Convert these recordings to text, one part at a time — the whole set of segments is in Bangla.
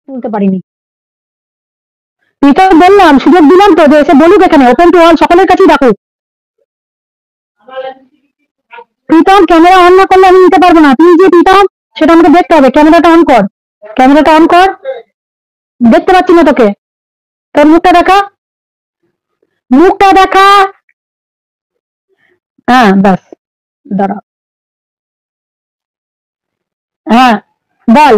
তুলতে পারিনি। তুই তো বললাম, সুযোগ দিলাম তো যে এসে বলুক, এখানে ওপেন টু অল, সকলের কাছেই রাখুক। প্রীতম ক্যামেরা অন না করলে আমি নিতে পারবো না। তুই যে প্রীতম, সেটা আমাকে দেখতে হবে। ক্যামেরাটা অন কর, ক্যামেরাটা অন কর। দেখতে পাচ্ছি না তোকে, তোর মুখটা দেখা, মুখটা দেখা। হ্যাঁ ব্যাস, দাঁড়া। হ্যাঁ বল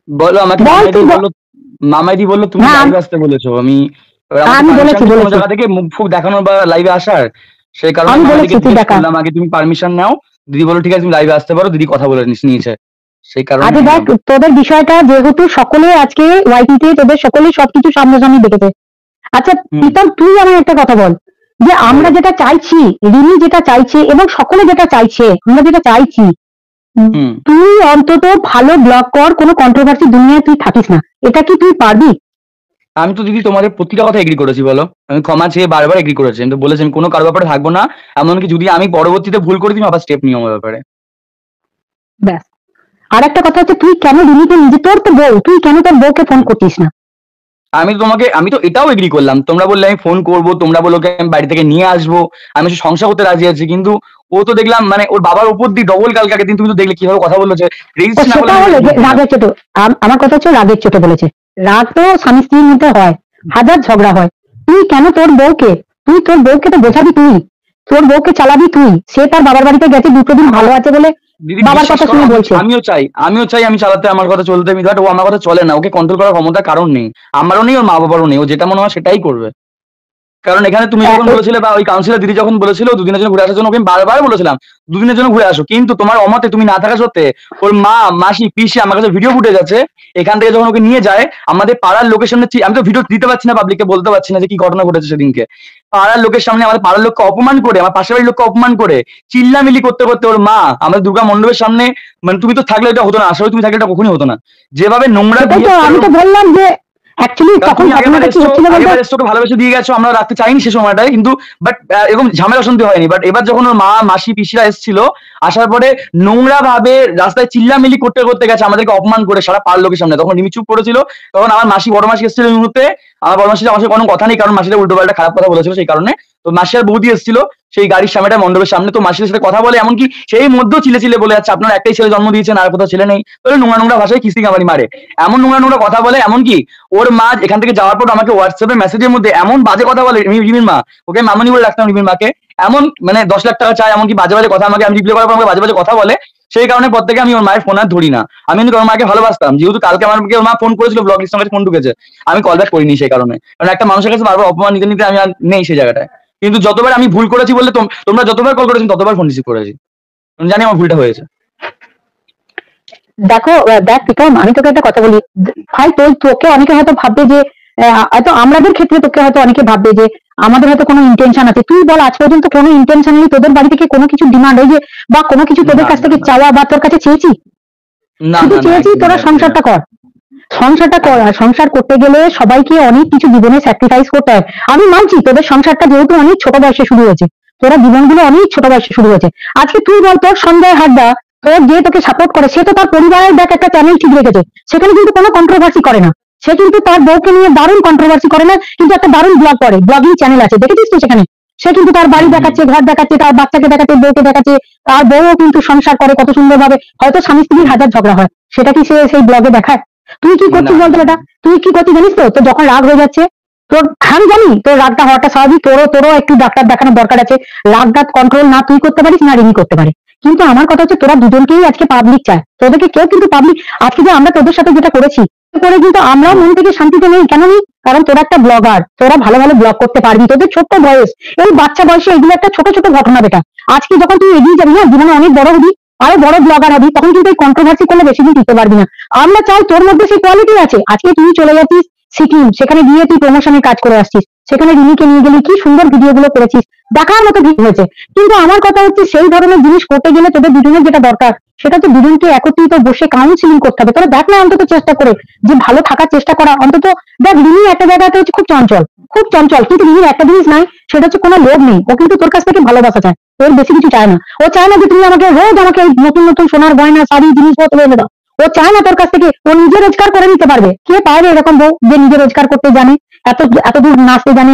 বলো আমাকে। বল তুই মামাইদি বললো তুমি হ্যাঁ লাইভ আসতে বলেছো। আমি আমি বলেছি কোনো বলেছি জায়গা থেকে মুখ ফুক দেখানোর বা লাইভে আসার, সেই কারণে আমি বলেছি, মামাইদিকে তুই জিজ্ঞেস দেখা। করলাম আগে তুমি পারমিশন নাও। দিদি বলো ঠিক আছে তুমি লাইভে আসতে পারো, দিদি কথা বলে নিয়েছে, সেই কারণে আচ্ছা দেখ, এলাম। তোদের বিষয়টা যেহেতু সকলে আজকে ওয়াইটিতে তোদের সকলে সবকিছু সামনাসামনি দেখেছে। আচ্ছা প্রীতম, তুই আমার একটা কথা বল, যে আমরা যেটা চাইছি, রিমি যেটা চাইছে এবং সকলে যেটা চাইছে, আমরা যেটা চাইছি, তুই অন্তত ভালো ব্লগ কর, কোনো কন্ট্রোভার্সি দুনিয়ায় তুই থাকিস না। এটা কি তুই পারবি? আমি তো দিদি তোমাদের প্রতিটা কথা এগ্রি করেছি, বলো। আমি ক্ষমা চেয়ে বারবার এগ্রি করেছি, আমি তো বলেছি আমি কোনো কারো ব্যাপারে থাকবো না। এমনকি যদি আমি পরবর্তীতে ভুল করি তুমি আবার স্টেপ নিও আমার ব্যাপারে। ব্যাস। আর একটা কথা হচ্ছে, তুই কেন রিমিকে নিজে, তোর তো বউ, তুই কেন তোর বউকে ফোন করছিস না? আমি তো এটাও এগ্রি করলাম, তোমরা বললে আমি ফোন করবো, তোমরা বলো আমি বাড়ি থেকে নিয়ে আসবো, আমি সংসার করতে রাজি আছি, কিন্তু ও তো দেখলাম মানে ওর বাবার উপর দিয়ে ডবল কালকে দিন তুমি তো দেখলে কিভাবে কথা বললো, যে রেজিস্ট্রি না সেটা হলো যে রাগের চোটে, আমার কথা হচ্ছে রাগের চোটে বলেছে। রাগ তো স্বামী স্ত্রীর মধ্যে হয়, হাজার ঝগড়া হয়। তুই কেন তোর বউকে, তুই তোর বউকে তো বোঝাবি, তুই তোর বউকে চালাবি তুই। সে তার বাবার বাড়িতে গেছে, দুটো দিন ভালো আছে বলে দিদি বাবার বিশ্বাস কথা করো, শুনে বলছে। আমিও চাই আমি চালাতে, আমার কথা চলতে, বাট ও আমার কথা চলে না, ওকে কন্ট্রোল করার ক্ষমতা কারণ নেই, আমারও নেই, ওর মা বাবারও নেই, ও যেটা মনে হয় সেটাই করবে। কারণ এখানে তুমি যখন বলেছিলে বা ওই কাউন্সিলর দিদি যখন বলেছিল দুদিনের জন্য ঘুরে আসার জন্য, ওকে বারবার বলেছিলাম দুদিনের জন্য ঘুরে আসো, কিন্তু তোমার অমতে তুমি না থাকা সত্ত্বে ওর মা মাসি পিসি আমার কাছে ভিডিও ফুটেজ আছে, এখান থেকে যখন ওকে নিয়ে যায় আমাদের পাড়ার লোকের সামনে, আমি তো ভিডিও দিতে পারছি না, পাবলিককে বলতে পারছি না যে কি ঘটনা ঘটেছে সেদিনকে, পাড়ার লোকের সামনে আমাদের পাড়ার লোককে অপমান করে, আমার পাশের বাড়ির লোককে অপমান করে, চিল্লামিলি করতে করতে ওর মা আমাদের দুর্গা মণ্ডপের সামনে, মানে তুমি তো থাকলে এটা হতো না, আসলে তুমি থাকলে এটা কখনোই হতো না, যেভাবে নোংরা। আমি তো বললাম যে ভালোবেসে দিয়ে গেছো, আমরা রাখতে চাইনি সে সময়টায়, কিন্তু বাট এরকম ঝামেলা শুনতে হয়নি, বাট এবার যখন ওর মা মাসি পিসিরা এসেছিল, আসার পরে নোংরা ভাবে রাস্তায় চিল্লামিলি করতে করতে গেছে আমাদেরকে অপমান করে সারা পাড়ার লোকের সামনে। তখন রিমি চুপ করেছিল, তখন আমার মাসি বড় মাসি এসেছিল এই মুহূর্তে, আমার বড় মাসির আমার সাথে কোনো কথা নেই, কারণ মাসিরা উল্টো পাল্টা খারাপ কথা বলেছিল, সেই কারণে তো মাসি আর বৌদি এসেছিল সেই গাড়ির সামনেটা মণ্ডপের সামনে, তো মাসির সাথে কথা বলে, এমনকি সেই মধ্যেও চিলে বলে যাচ্ছে আপনারা একটাই ছেলে জন্ম দিয়েছেন আর কোথাও ছেলে নেই, বলে নোংরা ভাষায় কিস্তি কামারি মারে, এমন নোংরা কথা বলে। এমনকি ওর মা এখান থেকে যাওয়ার পর আমাকে হোয়াটসঅ্যাপে মেসেজের মধ্যে এমন বাজে কথা বলে, রিমির মা, ওকে মামনি বলে রাখতাম রিমির মাকে, এমন মানে 10 লাখ টাকা চায়, এমনকি বাজে কথা আমাকে, আমি রিপ্লাই করার পর আমাকে বাজে কথা বলে, সেই কারণে পর থেকে আমি ওর মায়ের ফোন আর ধরি না। আমি কিন্তু ওর মাকে ভালোবাসতাম, যেহেতু কালকে আমাকে ওর মা ফোন করেছিল, ব্লগ লিস্ট আমার ফোন ঢুকেছে, আমি কল ব্যাক করিনি সেই কারণে, কারণ একটা মানুষের কাছে বারবার অপমান নিতে নিতে আমি আর নেই সেই জায়গাটায়। কিন্তু যতবার আমি ভুল করেছি বললে তোমরা যতবার কল করেছি ততবার ফোন রিসিভ করেছি, জানি আমার ভুলটা হয়েছে। দেখো দেখ প্রীতম, আমি তোকে একটা কথা বলি ভাই, তোকে অনেকে হয়তো ভাববে যে, হয়তো আমাদের ক্ষেত্রে তোকে হয়তো অনেকে ভাববে যে আমাদের হয়তো কোনো ইন্টেনশন আছে। তুই বল, আজ পর্যন্ত কোনো ইন্টেনশন নেই তোদের বাড়ি থেকে কোনো কিছু ডিমান্ড হয়ে যে, বা কোনো কিছু তোদের কাছ থেকে চাওয়া বা তোর কাছে চেয়েছি? শুধু চেয়েছি তোরা সংসারটা কর, সংসারটা কর। আর সংসার করতে গেলে সবাইকে অনেক কিছু জীবনে স্যাক্রিফাইস করতে হয়। আমি মানছি তোদের সংসারটা যেহেতু অনেক ছোট বয়সে শুরু হয়েছে, তোরা জীবনগুলো অনেক ছোট বয়সে শুরু হয়েছে। আজকে তুই বল, তোর সঞ্জয় হাড্ডা তোর যে তোকে সাপোর্ট করে, সে তো তার পরিবারের দেখ একটা চ্যানেল ঠিক রেখেছে, সেখানে কিন্তু কোনো কন্ট্রোভার্সি করে না। সে কিন্তু তার বউকে নিয়ে দারুণ কন্ট্রোভার্সি করে না, কিন্তু একটা দারুণ ব্লগ করে, ব্লগিং চ্যানেল আছে, দেখেছিস তুই সেখানে? সে কিন্তু তার বাড়ি দেখাচ্ছে, ঘর দেখাচ্ছে, তার বাচ্চাকে দেখাচ্ছে, বউকে দেখাচ্ছে, তার বউও কিন্তু সংসার করে কত সুন্দরভাবে। হয়তো স্বামী স্ত্রীর হাজার ঝগড়া হয়, সেটা কি সে সেই ব্লগে দেখায়? তুই কি করছিস বলতো বেটা? তুই কি করছিস জানিস তো? তোর যখন রাগ হয়ে যাচ্ছে, তোর আমি জানি তোর রাগটা হওয়াটা স্বাভাবিক, তোরও একটু ডাক্তার দেখানোর দরকার আছে। রাগটা কন্ট্রোল না তুই করতে পারিস না রিমি করতে পারে, কিন্তু আমার কথা হচ্ছে তোরা দুজনকেই আজকে পাবলিক চায়, তোদেরকে কেউ কিন্তু পাবলিক, আজকে যে আমরা তোদের সাথে যেটা করেছি করে কিন্তু আমরাও মন থেকে শান্তিতে নেই। কেন নেই? কারণ তোরা একটা ব্লগার, তোরা ভালো ভালো ব্লগ করতে পারবি, তোদের ছোট্ট বয়স, এই বাচ্চা বয়সে এগুলো একটা ছোট ছোট ঘটনা বেটা। আজকে যখন তুই এগিয়ে যাবি না, জীবনে অনেক বড় হবি, আরো বড় ব্লগার হবি, তখন কিন্তু এই কন্ট্রোভার্সি করলে বেশি দিন টিকতে পারবি না। আমরা চাই তোর মধ্যে সেই কোয়ালিটি আছে। আজকে তুই চলে যাচ্ছিস সিকিম, সেখানে গিয়ে তুই প্রমোশনের কাজ করে আসছিস, সেখানে রিমিকে নিয়ে গেলি, কি সুন্দর ভিডিও গুলো করেছিস, দেখার মতো ভিডিও হয়েছে। কিন্তু আমার কথা হচ্ছে সেই ধরনের জিনিস করতে গেলে তোদের দুজনের যেটা দরকার, সেটা হচ্ছে দুজনকে একত্রিত বসে কাউন্সিলিং করতে হবে। তোরা দেখ না অন্তত চেষ্টা করে যে ভালো থাকার চেষ্টা করা। অন্তত দেখ, রিমি একটা জায়গাতে হচ্ছে খুব চঞ্চল, খুব চঞ্চল, কিন্তু রিমির একটা জিনিস নাই, সেটা হচ্ছে কোনো লোভ নেই। ও কিন্তু তোর কাছ থেকে ভালোবাসা চায়, এর বেশি কিছু চায় না। ও চায় না যে তুমি আমাকে রোজ আমাকে নতুন নতুন সোনার গয়না শাড়ি জিনিসপত্র এনে দাও। ও চায় না তোর কাছ থেকে, ও নিজে রোজগার করে নিতে পারবে। কে পারে এরকম বউ যে নিজে রোজগার করতে জানে, এত এত দূর নাচতে জানে,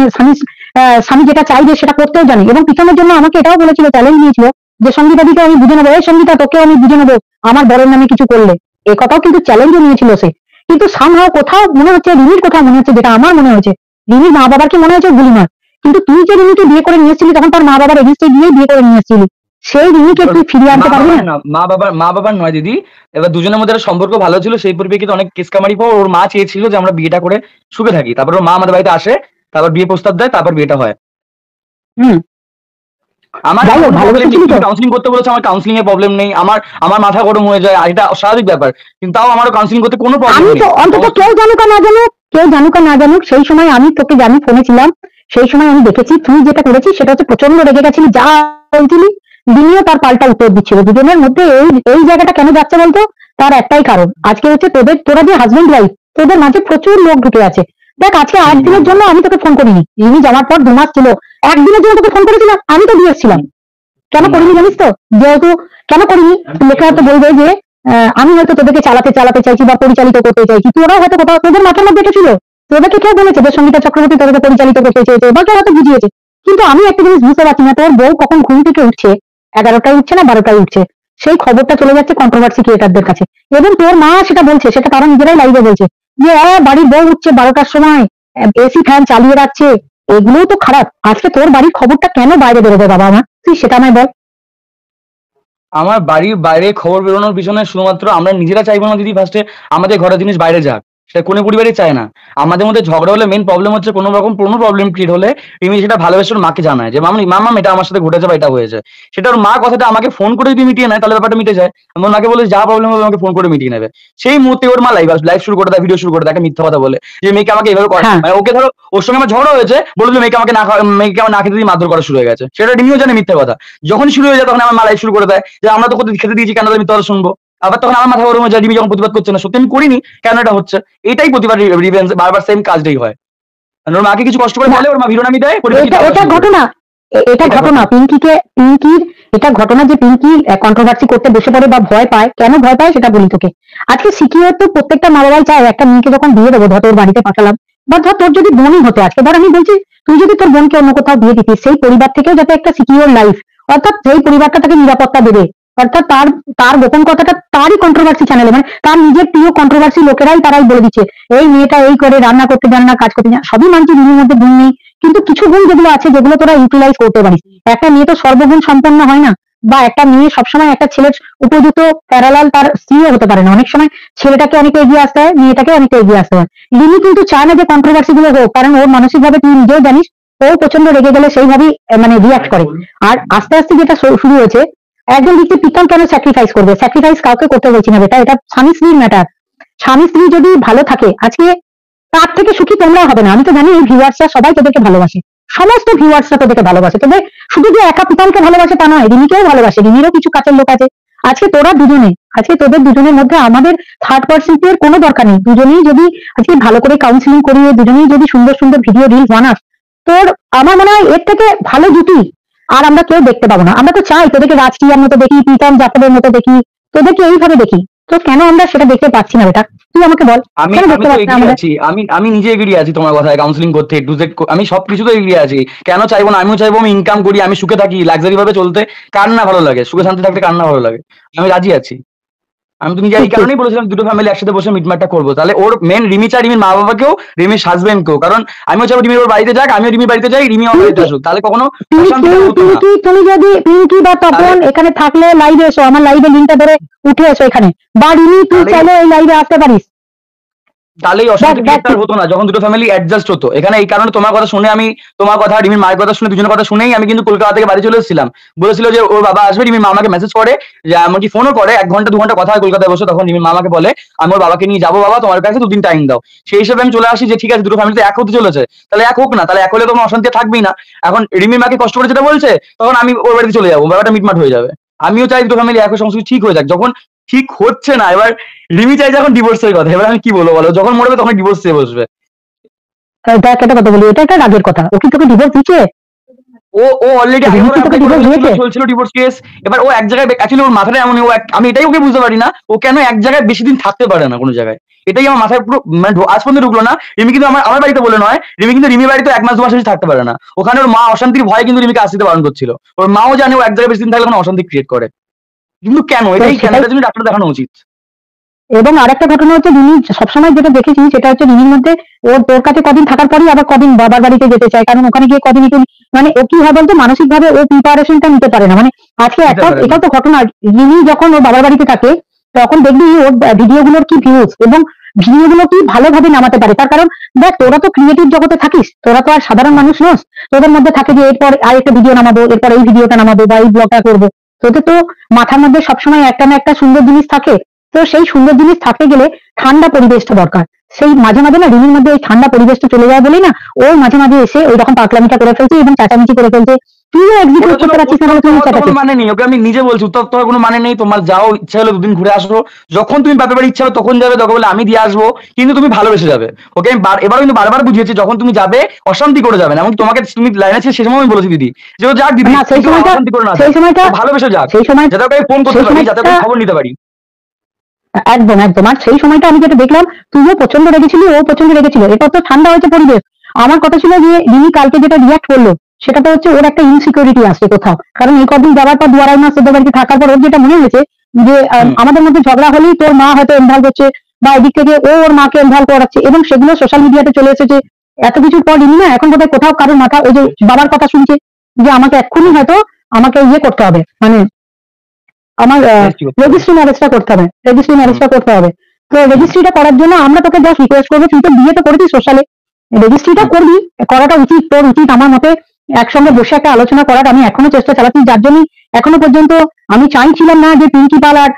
স্বামী যেটা চাইবে সেটা করতেও জানে। এবং পিছনের জন্য আমাকে এটাও বলেছিল, চ্যালেঞ্জ দিয়েছিল যে সঙ্গীতাদিকে আমি বুঝে নেবো, এই সঙ্গীতা তোকে আমি বুঝে নেবো আমার বরের নামে কিছু করলে। এ কথাও কিন্তু চ্যালেঞ্জও নিয়েছিল সে। কিন্তু সামহাও কোথাও মনে হচ্ছে, রিমির কোথাও মনে হচ্ছে, যেটা আমার মনে হয়েছে, রিমির মা বাবার কি মনে হচ্ছে গুলি নয়, কিন্তু তুই যে রিমিকে বিয়ে করে নিয়ে এসেছিলি তখন তার মা বাবার এগেন্স্টে গিয়ে বিয়ে করে নিয়ে এসেছিলি, সেই রিমিকে তুই ফিরিয়ে আনতে পারবি না? মা বাবার নয় দিদি, এবার দুজনের মধ্যে একটা সম্পর্ক ভালো ছিল, সেই পরিপ্রেক্ষিতে অনেক কেসকামারি পর ওর মা চেয়েছিল যে আমরা বিয়েটা করে সুখে থাকি, তারপর ওর মা আমাদের বাড়িতে আসে, তারপর বিয়ে প্রস্তাব দেয়, তারপর বিয়েটা হয়। হম আমার যাই হোক, ভালোবেসেছিলি তো? কাউন্সিলিং করতে বলেছে, আমার কাউন্সিলিং এর প্রবলেম নেই, আমার মাথা গরম হয়ে যায়, আর এটা স্বাভাবিক ব্যাপার, কিন্তু তাও আমারও কাউন্সিলিং করতে কোনো প্রবলেম আমি নেই। তো অন্তত কেউ জানুক আর না জানুক, কেউ জানুক আর না জানুক, সেই সময় আমি তোকে জানি ফোনে ছিলাম, সেই সময় আমি দেখেছি তুই যেটা করেছিস সেটা হচ্ছে প্রচন্ড রেগে গেছিলি, যা বলছিলি দিনিও তার পাল্টা উত্তর দিচ্ছিল। দুজনের মধ্যে এই এই জায়গাটা কেন যাচ্ছে বলতো? তার একটাই কারণ, আজকে হচ্ছে তোরা যে হাজবেন্ড ওয়াইফ, তোদের মাঝে প্রচুর লোক ঢুকে আছে। দেখ, আজকে 8 দিনের জন্য আমি তোকে ফোন করিনি, রিমি যাওয়ার পর 2 মাস ছিল, 1 দিনের জন্য তোকে ফোন করেছিলাম, আমি তো দিয়েছিলাম। কেন করিনি জানিস তো? যেহেতু কেন করিনি, লোকে হয়তো বলবে যে আমি হয়তো তোদেরকে চালাতে চাইছি বা পরিচালিত করতে চাইছি, তোরাও হয়তো কোথাও তোদের মাথার মধ্যে এটা ছিল, তোদেরকে কেউ বলেছে যে সঙ্গীতা চক্রবর্তী তোদেরকে পরিচালিত করতে চেয়েছে বা কেউ হয়তো বুঝিয়েছে। কিন্তু আমি একটা জিনিস বুঝতে পারছি না, তোর বউ কখন ঘুম থেকে উঠছে, 11টায় উঠছে না 12টায় উঠছে, সেই খবরটা চলে যাচ্ছে কন্ট্রোভার্সি ক্রিয়েটারদের কাছে। এবং তোর মা সেটা বলছে, সেটা তারা নিজেরাই লাইভে বলছে যে বাড়ির বউ উঠছে 12টার সময়, এসি ফ্যান চালিয়ে রাখছে, এগুলোও তো খারাপ। আজকে তোর বাড়ির খবরটা কেন বাইরে বেরোবে বাবা আমার, তুই সেটা আমায় বল। আমার বাড়ির বাইরে খবর বেরোনোর পিছনে শুধুমাত্র আমরা নিজেরা চাইবো না দিদি, ফার্স্টে আমাদের ঘরের জিনিস বাইরে যাক, সেটা কোনো পরিবারই চায় না। আমাদের মধ্যে ঝগড়া হলে মেন প্রবলেম হচ্ছে কোনো রকম কোনো প্রবলেম ক্রিয়েট হলে রিমি সেটা ভালোবেসে ওর মাকে জানায় যে মামা এটা আমার সাথে ঘটেছে বা এটা হয়েছে, সেটা ওর মা কথাটা আমাকে ফোন করে যদি মিটিয়ে নেয় তাহলে ব্যাপারটা মিটে যায়। আমি ওর মাকে বলে যা প্রবলেম হবে আমাকে ফোন করে মিটিয়ে নেবে, সেই মুহূর্তে ওর মা লাইভ শুরু করে দেয়, ভিডিও শুরু করে দেয় একটা মিথ্যা কথা বলে যে মেয়েকে আমাকে এভাবে হ্যাঁ, মানে ওকে ধরো ওর সঙ্গে আমার ঝগড়া হয়েছে, বললো যে মেয়েকে আমার না খেতে দিয়ে মারধর করা শুরু হয়ে গেছে, সেটা রিমিও জানে মিথ্যা কথা। যখন শুরু হয়ে যায় তখন আমার মা লাইভ শুরু করে দেয় যে আমরা তো কোথাও খেতে দিয়েছি, কেন আমি তোর শুনবো। আবার তখন আমার মাথা গরম হয়ে যায়, রিমি যখন প্রতিবাদ করছে না, সত্যি আমি করিনি, কেন এটা হচ্ছে, এটাই প্রতিবাদ রিভেঞ্জ, বারবার সেম কাজটাই হয়। ওর মাকে কিছু কষ্ট করে বলে, ওর মা ভিডিও নামিয়ে দেয়, এটা ঘটনা, এটা ঘটনা পিঙ্কির এটা ঘটনা যে পিঙ্কি কন্ট্রোভার্সি করতে বসে পড়ে বা ভয় পায়। কেন ভয় পায় সেটা বলি তোকে। আজকে সিকিউর তো প্রত্যেকটা মা বাবাই চায় একটা মেয়েকে যখন বিয়ে দেবো, ধর তোর বাড়িতে পাঠালাম, বা ধর তোর যদি বোনই হতো, আজকে ধর আমি বলছি তুই যদি তোর বোনকে অন্য কোথাও বিয়ে দিতিস, সেই পরিবার থেকেও যাতে একটা সিকিউর লাইফ, অর্থাৎ সেই পরিবারটা তাকে নিরাপত্তা দেবে, অর্থাৎ তার তার গোপন কথাটা তারই কন্ট্রোভার্সি চ্যানেলে, মানে তার নিজের প্রিয় কন্ট্রোভার্সি লোকেরাই তারাই বলে দিচ্ছে এই মেয়েটা এই করে, রান্না করতে জানে না, কাজ করতে জানে না। সবই মানছি রিমির মধ্যে গুণ নেই, কিন্তু কিছু গুণ যেগুলো আছে যেগুলো তোরা ইউটিলাইজ করতে পারিস। একটা মেয়ে তো সর্বগুণ সম্পন্ন হয় না, বা একটা মেয়ে সবসময় একটা ছেলের উপযুক্ত প্যারালাল তার স্ত্রীও হতে পারে না। অনেক সময় ছেলেটাকে অনেকে এগিয়ে আসতে হয়, মেয়েটাকে অনেকে এগিয়ে আসতে হয়। লিলি কিন্তু চায় না যে কন্ট্রোভার্সি গুলো হোক, কারণ ওর মানসিক ভাবে তুই নিজেও জানিস, ও প্রচন্ড রেগে গেলে সেইভাবেই মানে রিয়াক্ট করে। আর আস্তে আস্তে যেটা শুরু হয়েছে, একজন ব্যক্তি পিতাম কেন স্যাক্রিফাইস করবে? স্যাক্রিফাইস কাউকে করতে বলছি না বেটা, এটা স্বামী স্ত্রীর ম্যাটার। স্বামী স্ত্রী যদি ভালো থাকে, আজকে তার থেকে সুখী তোমরা হবে না। আমি তো জানি এই ভিউয়ার্সরা সবাই তোদেরকে ভালোবাসে, সমস্ত ভিউয়ার্সরা তোদেরকে ভালোবাসে, তবে শুধু যে একা পিতামকে ভালোবাসে তা নয়, রিমিকেও ভালোবাসে, রিমিরও কিছু কাছের লোক আছে। আজকে তোরা দুজনে, আজকে তোদের দুজনের মধ্যে আমাদের থার্ড পার্সনের কোনো দরকার নেই। দুজনেই যদি আজকে ভালো করে কাউন্সিলিং করিয়ে, দুজনেই যদি সুন্দর সুন্দর ভিডিও রিলস বানাস, তোর আমার মনে হয় এর থেকে ভালো জুটি আর আমরা কেউ দেখতে পাবো না। আমরা তো চাই তোদেরকে রাজক্রিয়ার মতো দেখি, প্রীতম জাফরের মতো দেখি, তোদেরকে এইভাবে দেখি, তো কেন আমরা সেটা দেখতে পাচ্ছি না বেটা? তুই আমাকে বল, কেন দেখতে পাচ্ছি না আমরা? আমি নিজে এগিয়ে আছি তোমার কথায়, কাউন্সিলিং করতে টু জেড আমি সবকিছু তো এগিয়ে আছি, কেন চাইবো না? আমিও চাইবো আমি ইনকাম করি, আমি সুখে থাকি, লাক্সারি ভাবে চলতে, কার না ভালো লাগে? সুখে শান্তি থাকতে কার না ভালো লাগে? আমি রাজি আছি। আমি তো নিজে এই কারণেই বলেছিলাম দুটো ফ্যামিলি একসাথে বসে মিটমাটটা করবো, তাহলে ওর মেন রিমি চাই রিমির মা বাবাকেও, রিমির হাজবেন্ডকেও, কারণ আমিও চাইবো রিমির ওর বাড়িতে যাক, আমিও রিমির বাড়িতে যাই, রিমি আমার বাড়িতে আসুক, তাহলে কখনো তুমি যদি পিঙ্কি বা তপন এখানে থাকলে লাইভে এসো, আমার লাইভে লিঙ্কটা ধরে উঠে এসো এখানে, বা রিমি তুই চাইলে এই লাইভে আসতে পারিস, তাহলে এই অশান্তি হতো না যখন দুটো ফ্যামিলি অ্যাডজাস্ট হতো। এখানে এই কারণে তোমার কথা শুনে, আমি তোমার কথা রিমির মায়ের কথা শুনে, দুজনের কথা শুনেই আমি কিন্তু কলকাতা থেকে বাড়ি চলে এসেছিলাম। বলেছিল যে ওর বাবা আসবে, রিমির মা আমাকে মেসেজ করে, যে এমনকি ফোনও করে, 1 ঘন্টা 2 ঘন্টা কথা হয় কলকাতায় বসে, তখন রিমির মা আমাকে বলে আমি ওর বাবাকে নিয়ে যাবো, বাবা তোমার কাছে 2 দিন টাইম দাও। সেই হিসেবে আমি চলে আসি যে ঠিক আছে দুটো ফ্যামিলি এক হতে চলেছে, তাহলে এক হোক না, তাহলে এক হলে তোমার অশান্তি থাকবেই না। এখন রিমির মাকে কষ্ট করে যেটা বলছে, তখন আমি ওর বাড়িতে চলে যাবো, ব্যাপারটা মিটমাট হয়ে যাবে। আমিও চাই দুটো ফ্যামিলি এক হয়ে সমস্ত ঠিক হয়ে যাক। যখন ঠিক হচ্ছে না, এবার রিমি চাই যখন ডিভোর্সের কথা, এবার আমি কি বলবো বলো? যখন মরবে তখন ডিভোর্স চেয়ে বসবে। দেখ একটা কথা বলি, এটা একটা রাগের কথা, ও কি তোকে ডিভোর্স দিচ্ছে? ও ও অলরেডি আগে রিমি কি তোকে ডিভোর্স দিয়েছে? চলছিল ডিভোর্স কেস। এবার ও এক জায়গায় অ্যাকচুয়ালি ওর মাথাটা এমন, আমি এটাই ওকে বুঝতে পারি না ও কেন এক জায়গায় বেশি দিন থাকতে পারে না কোনো জায়গায়। এটাই আমার মাথায় পুরো মানে আজ পর্যন্ত ঢুকলো না। রিমি কিন্তু আমার বাড়িতে বলে নয়, রিমি কিন্তু রিমি বাড়িতে 1 মাস 2 মাস বেশি থাকতে পারে না। ওখানে ওর মা অশান্তির ভয়ে কিন্তু রিমিকে আসতে বারণ করছিল। ওর মাও জানে ও এক জায়গায় বেশি দিন থাকলে কোনো অশান্তি ক্রিয়েট করে। কিন্তু কেন, এটাই কেন, এটার জন্য ডাক্তার দেখানো উচিত। এবং আরেকটা ঘটনা হচ্ছে, রিমি সবসময় যেটা দেখেছি সেটা হচ্ছে রিমির মধ্যে ওর তোর কাছে কদিন থাকার পরই আবার কদিন বাবার বাড়িতে যেতে চায়, কারণ ওখানে গিয়ে কদিন একটু মানে ও কি হয় বলতো, মানসিক ভাবে ও প্রিপারেশনটা নিতে পারে না। মানে আজকে একটা এটাও তো ঘটনা, রিমি যখন ওর বাবার বাড়িতে থাকে তখন দেখবি ওর ভিডিও গুলোর কি ভিউজ এবং ভিডিও গুলো কি ভালোভাবে নামাতে পারে। তার কারণ দেখ, তোরা তো ক্রিয়েটিভ জগতে থাকিস, তোরা তো আর সাধারণ মানুষ নস। তোদের মধ্যে থাকে যে এরপর আর একটা ভিডিও নামাবো, এরপর এই ভিডিওটা নামাবো বা এই ব্লগটা করবো। তোদের তো মাথার মধ্যে সবসময় একটা না একটা সুন্দর জিনিস থাকে। তো সেই সুন্দর জিনিস থাকতে গেলে ঠান্ডা পরিবেশটা দরকার। সেই মাঝে মাঝে না রিমির মধ্যে এই ঠান্ডা পরিবেশটা চলে যায় বলেই না ও মাঝে মাঝে এসে ওই রকম পাগলামিটা করে ফেলছে এবং চাচামিচি করে ফেলছে। তুইও এক্সিকিউট করতে পারছিস না, তুই চাচাকে মানে নেই ওকে, আমি নিজে বলছি উত্তর তো কোনো মানে নেই। তোমার যাও ইচ্ছা হলো 2 দিন ঘুরে আসো, যখন তুমি বাপের বাড়ি ইচ্ছা হবে তখন যাবে, তখন বলে আমি দিয়ে আসবো, কিন্তু তুমি ভালোবেসে যাবে ওকে। আমি এবার কিন্তু বারবার বুঝিয়েছি যখন তুমি যাবে অশান্তি করে যাবে না। এবং তোমাকে তুমি লাইনে ছিল সে সময় আমি বলেছি দিদি যে ও যাক দিদি, না সেই সময়টা অশান্তি করে না, সেই সময়টা ভালোবেসে যাক, সেই সময় যাতে ওকে ফোন করতে পারি, যাতে ওকে খবর নিতে পারি। একদম একদম। আর সেই সময়টা আমি যেটা দেখলাম, তুইও প্রচন্ড রেগেছিলি, ও প্রচন্ড রেগেছিল, এরপর তো ঠান্ডা হয়েছে পরিবেশ। আমার কথা ছিল যে রিমি কালকে যেটা রিয়াক্ট করলো সেটা তো হচ্ছে ওর একটা ইনসিকিউরিটি আসছে কোথাও। কারণ এই কদিন যাওয়ার পর 2-2.5 মাস ওদের বাড়িতে থাকার পর ওর যেটা মনে হয়েছে যে আমাদের মধ্যে ঝগড়া হলেই তোর মা হয়তো ইনভলভ হচ্ছে বা এদিক থেকে ও ওর মাকে ইনভলভ করাচ্ছে, এবং সেগুলো সোশ্যাল মিডিয়াতে চলে এসেছে। এত কিছুর পর রিমি না এখন বোধহয় কোথাও কারোর মাথা ওই যে বাবার কথা শুনছে যে আমাকে এক্ষুনি হয়তো আমাকে ইয়ে করতে হবে, মানে আমার রেজিস্ট্রি ম্যারেজটা করতে হবে, রেজিস্ট্রি ম্যারেজটা করতে হবে। তো রেজিস্ট্রিটা করার জন্য আমরা তোকে জাস্ট রিকোয়েস্ট করবো, তুই তো বিয়ে তো করেছিস সোশ্যালে, রেজিস্ট্রিটা করবি, করাটা উচিত, তোর উচিত আমার মতে একসঙ্গে বসে একটা আলোচনা করার। আমি এখনো চেষ্টা চালাচ্ছি, যার জন্য এখনো পর্যন্ত আমি চাইছিলাম না যে পিঙ্কি পাল আর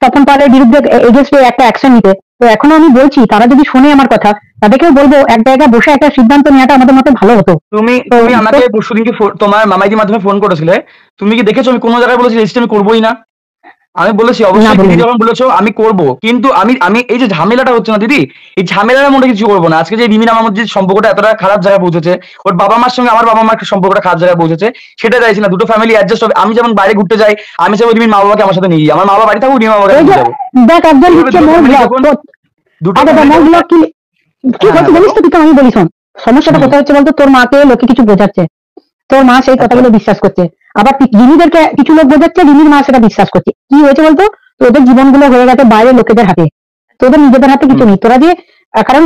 তপন পালের বিরুদ্ধে এগেন্স্টে একটা অ্যাকশন নিতে। তো এখনো আমি বলছি, তারা যদি শোনে আমার কথা তাদেরকেও বলবো এক জায়গায় বসে একটা সিদ্ধান্ত নেওয়াটা আমাদের মতে ভালো হতো। তুমি তুমি আমাকে পরশুদিনকে তোমার মামাইদির মাধ্যমে ফোন করেছিলে, তুমি কি দেখেছো আমি কোনো জায়গায় বলেছি রেজিস্ট্রি আমি করবোই না? আমি বলেছি অবশ্যই, দিদি যখন বলেছো আমি করব, কিন্তু আমি এই যে ঝামেলাটা হচ্ছে না দিদি, এই ঝামেলার মধ্যে কিছু করবো না। আজকে যে রিমির আমার মধ্যে সম্পর্কটা এতটা খারাপ জায়গায় পৌঁছেছে, ওর বাবা মার সঙ্গে আমার বাবা মার সম্পর্কটা খারাপ জায়গায় পৌঁছেছে, সেটা চাইছি না। দুটো ফ্যামিলি অ্যাডজাস্ট হবে। আমি যেমন বাইরে ঘুরতে যাই, আমি চাইবো রিমির মা বাবাকে আমার সাথে নিয়ে যাই, আমার মা বাবা বাড়ি থাকুক, রিমির মা বাবাকে নিয়ে যাবো। দেখ একজন হচ্ছে কি হচ্ছে জানিস তো, আমি বলি শোন, সমস্যাটা কোথায় হচ্ছে বলতো, তোর মাকে লোকে কিছু বোঝাচ্ছে, তোর মা সেই কথাগুলো বিশ্বাস করছে, আবার রিমিদেরকে কিছু লোক বোঝাচ্ছে, রিমির মা সেটা বিশ্বাস করছে। কি হয়েছে বলতো, তোদের জীবনগুলো হয়ে গেছে বাইরে লোকেদের হাতে, তোদের নিজেদের হাতে কিছু নেই। তোরা যে কারণ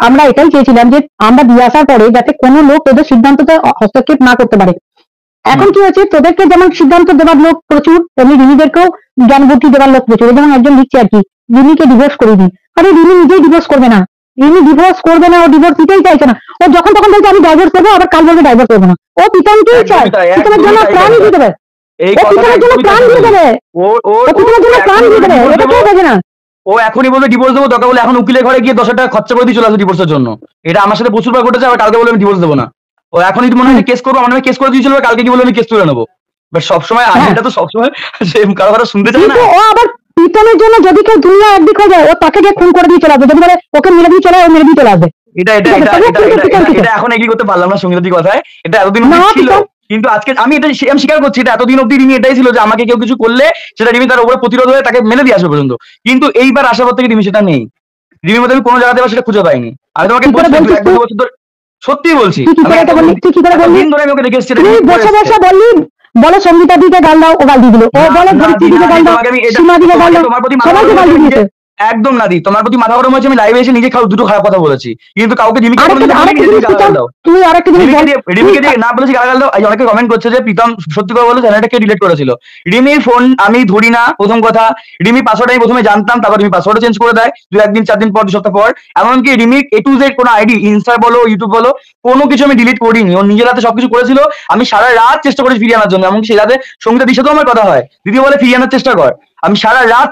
আমরা এটাই চেয়েছিলাম যে আমরা দিয়ে আসার পরে যাতে কোনো লোক তোদের সিদ্ধান্ততে হস্তক্ষেপ না করতে পারে। এখন কি হচ্ছে, তোদেরকে যেমন সিদ্ধান্ত দেওয়ার লোক প্রচুর, তেমনি রিমিদেরকেও জ্ঞান বুদ্ধি দেওয়ার লোক প্রচুর। যেমন একজন লিখছে আর কি, রিমিকে ডিভোর্স করে দিই। আরে রিমি নিজেই ডিভোর্স করবে না, রিমি ডিভোর্স করবে না, ও ডিভোর্স দিতেই চাইছে না। ও যখন তখন বলছে আমি ডাইভোর্স দেবো, আবার কাল বলবে ডাইভোর্স দেবো না। ও পিতামকেই চায়, পিতামের জন্য প্রাণ দিয়ে দেবে, ও পিতামের জন্য প্রাণ দিয়ে দেবে, ও পিতামের জন্য প্রাণ দিয়ে দেবে, এটা কেউ বোঝে না। ও এখনই বলবে ডিভোর্স দেবো, দরকার বলে এখন উকিলের ঘরে গিয়ে 10,000 টাকা খরচা করে দিয়ে চলে আসবে ডিভোর্সের জন্য। এটা আমার সাথে প্রচুর বার ঘটেছে। আবার কালকে বলে আমি ডিভোর্স দেবো না। ও এখনই মনে হয় কেস করবো, আমার কেস করে দিয়ে চলবে, কালকে কি বলে আমি কেস তুলে নেবো। বাট সবসময় এটা তো সবসময় কারো কথা শুনতে চায় না। ও আবার পিতামের জন্য যদি কেউ দুনিয়া একদিক হয়ে যায়, ও তাকে যে খুন করে দিয়ে চলে আসবে, যদি বলে ওকে মেরে দিয়ে চলে, ও মেরে দিয়ে চলে আসবে। এটা এখন এগ্রি করতে পারলাম না সঙ্গীতাদির কথায়। এটা এতদিন ছিল, কিন্তু আজকে আমি এটা আমি স্বীকার করছি, এটা এতদিন অব্দি রিমি এটাই ছিল যে আমাকে কেউ কিছু করলে সেটা রিমি তার উপরে প্রতিরোধ হয়ে তাকে মেরে দিয়ে আসবে পর্যন্ত। কিন্তু এইবার আসার পর থেকে রিমি সেটা নেই। রিমির মধ্যে আমি কোনো জায়গাতে সেটা খুঁজে পাইনি। আমি তোমাকে সত্যি বলছি, দিন ধরে আমি ওকে দেখে এসেছি। বলে সঙ্গীতা দিকে গাল দাও, ও গাল দিয়ে দিল, ও বলে ধরিত্রী দিকে গাল দাও, সীমা দিকে গাল দাও, সবাইকে গাল দিয়ে দিয়েছে। একদম না দি, তোমার প্রতি মাথা গরম হয়েছে, আমি লাইভে এসে নিজে দুটো খারাপ কথা বলেছি, কিন্তু কাউকে রিমিকে দিয়ে না বলেছি গালাগাল দাও। অনেকে কমেন্ট করছে যে প্রীতম সত্যি করে বলে চ্যানেলটাকে ডিলিট করেছিল। রিমির ফোন আমি ধরি না, প্রথম কথা। রিমি পাসওয়ার্ড আমি প্রথমে জানতাম, তারপর রিমি পাসওয়ার্ড চেঞ্জ করে দেয় 2-1 দিন 4 দিন পর, 2 সপ্তাহ পর। এমনকি রিমির A to Z কোনো আইডি, ইনস্টা বলো ইউটিউব বলো, কোনো কিছু আমি ডিলিট করিনি। ও নিজের হাতে সবকিছু করেছিল। আমি সারা রাত চেষ্টা করেছি ফিরিয়ে আনার জন্য। এমনকি সেই রাতে সঙ্গীতা দিশা তো আমার কথা হয়, দিদি বলে ফিরিয়ে আনার চেষ্টা কর। আমি সারা রাত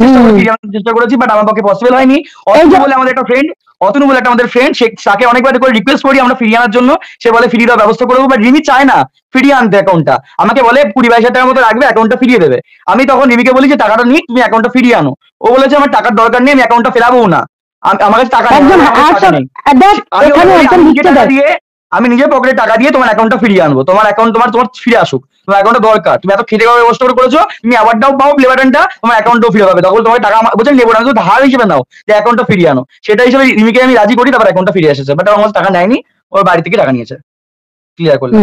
চেষ্টা করেছি, বাট আমার পক্ষে পসিবল হয়নি। অতনু বলে আমাদের একটা ফ্রেন্ড, অতনু বলে একটা আমাদের ফ্রেন্ড, তাকে অনেকবার করে রিকোয়েস্ট করি আমরা ফিরিয়ে আনার জন্য। সে বলে ফিরিয়ে দেওয়ার ব্যবস্থা করবো, বাট রিমি চায় না ফিরিয়ে আনতে অ্যাকাউন্টটা। আমাকে বলে 20-22 টাকার মতো রাখবে, অ্যাকাউন্টটা ফিরিয়ে দেবে। আমি তখন রিমিকে বলি যে টাকাটা নিই, তুমি অ্যাকাউন্টটা ফিরিয়ে আনো। ও বলেছে আমার টাকার দরকার নেই, আমি অ্যাকাউন্টটা ফেরাবো না, আমার কাছে টাকা নেই। আমি নিজের পকেটে টাকা দিয়ে তোমার অ্যাকাউন্টটা ফিরিয়ে আনবো, তোমার অ্যাকাউন্ট তোমার ফিরে আসুক, তোমার অ্যাকাউন্টটা দরকার, তুমি এত খেটে খাওয়া কষ্ট করে করেছো, তুমি অ্যাওয়ার্ডটাও পাও, লেবারটা তোমার অ্যাকাউন্টও ফিরে পাবে, তখন তোমার টাকা বলছেন নেবো না, তুমি ধার হিসেবে নাও যে অ্যাকাউন্টটা ফিরিয়ে আনো, সেটা হিসেবে রিমিকে আমি রাজি করি, তারপর অ্যাকাউন্টটা ফিরে এসেছে, বাট আমার টাকা নেয়নি, ওর বাড়ি থেকে টাকা নিয়েছে। ক্লিয়ার করলে?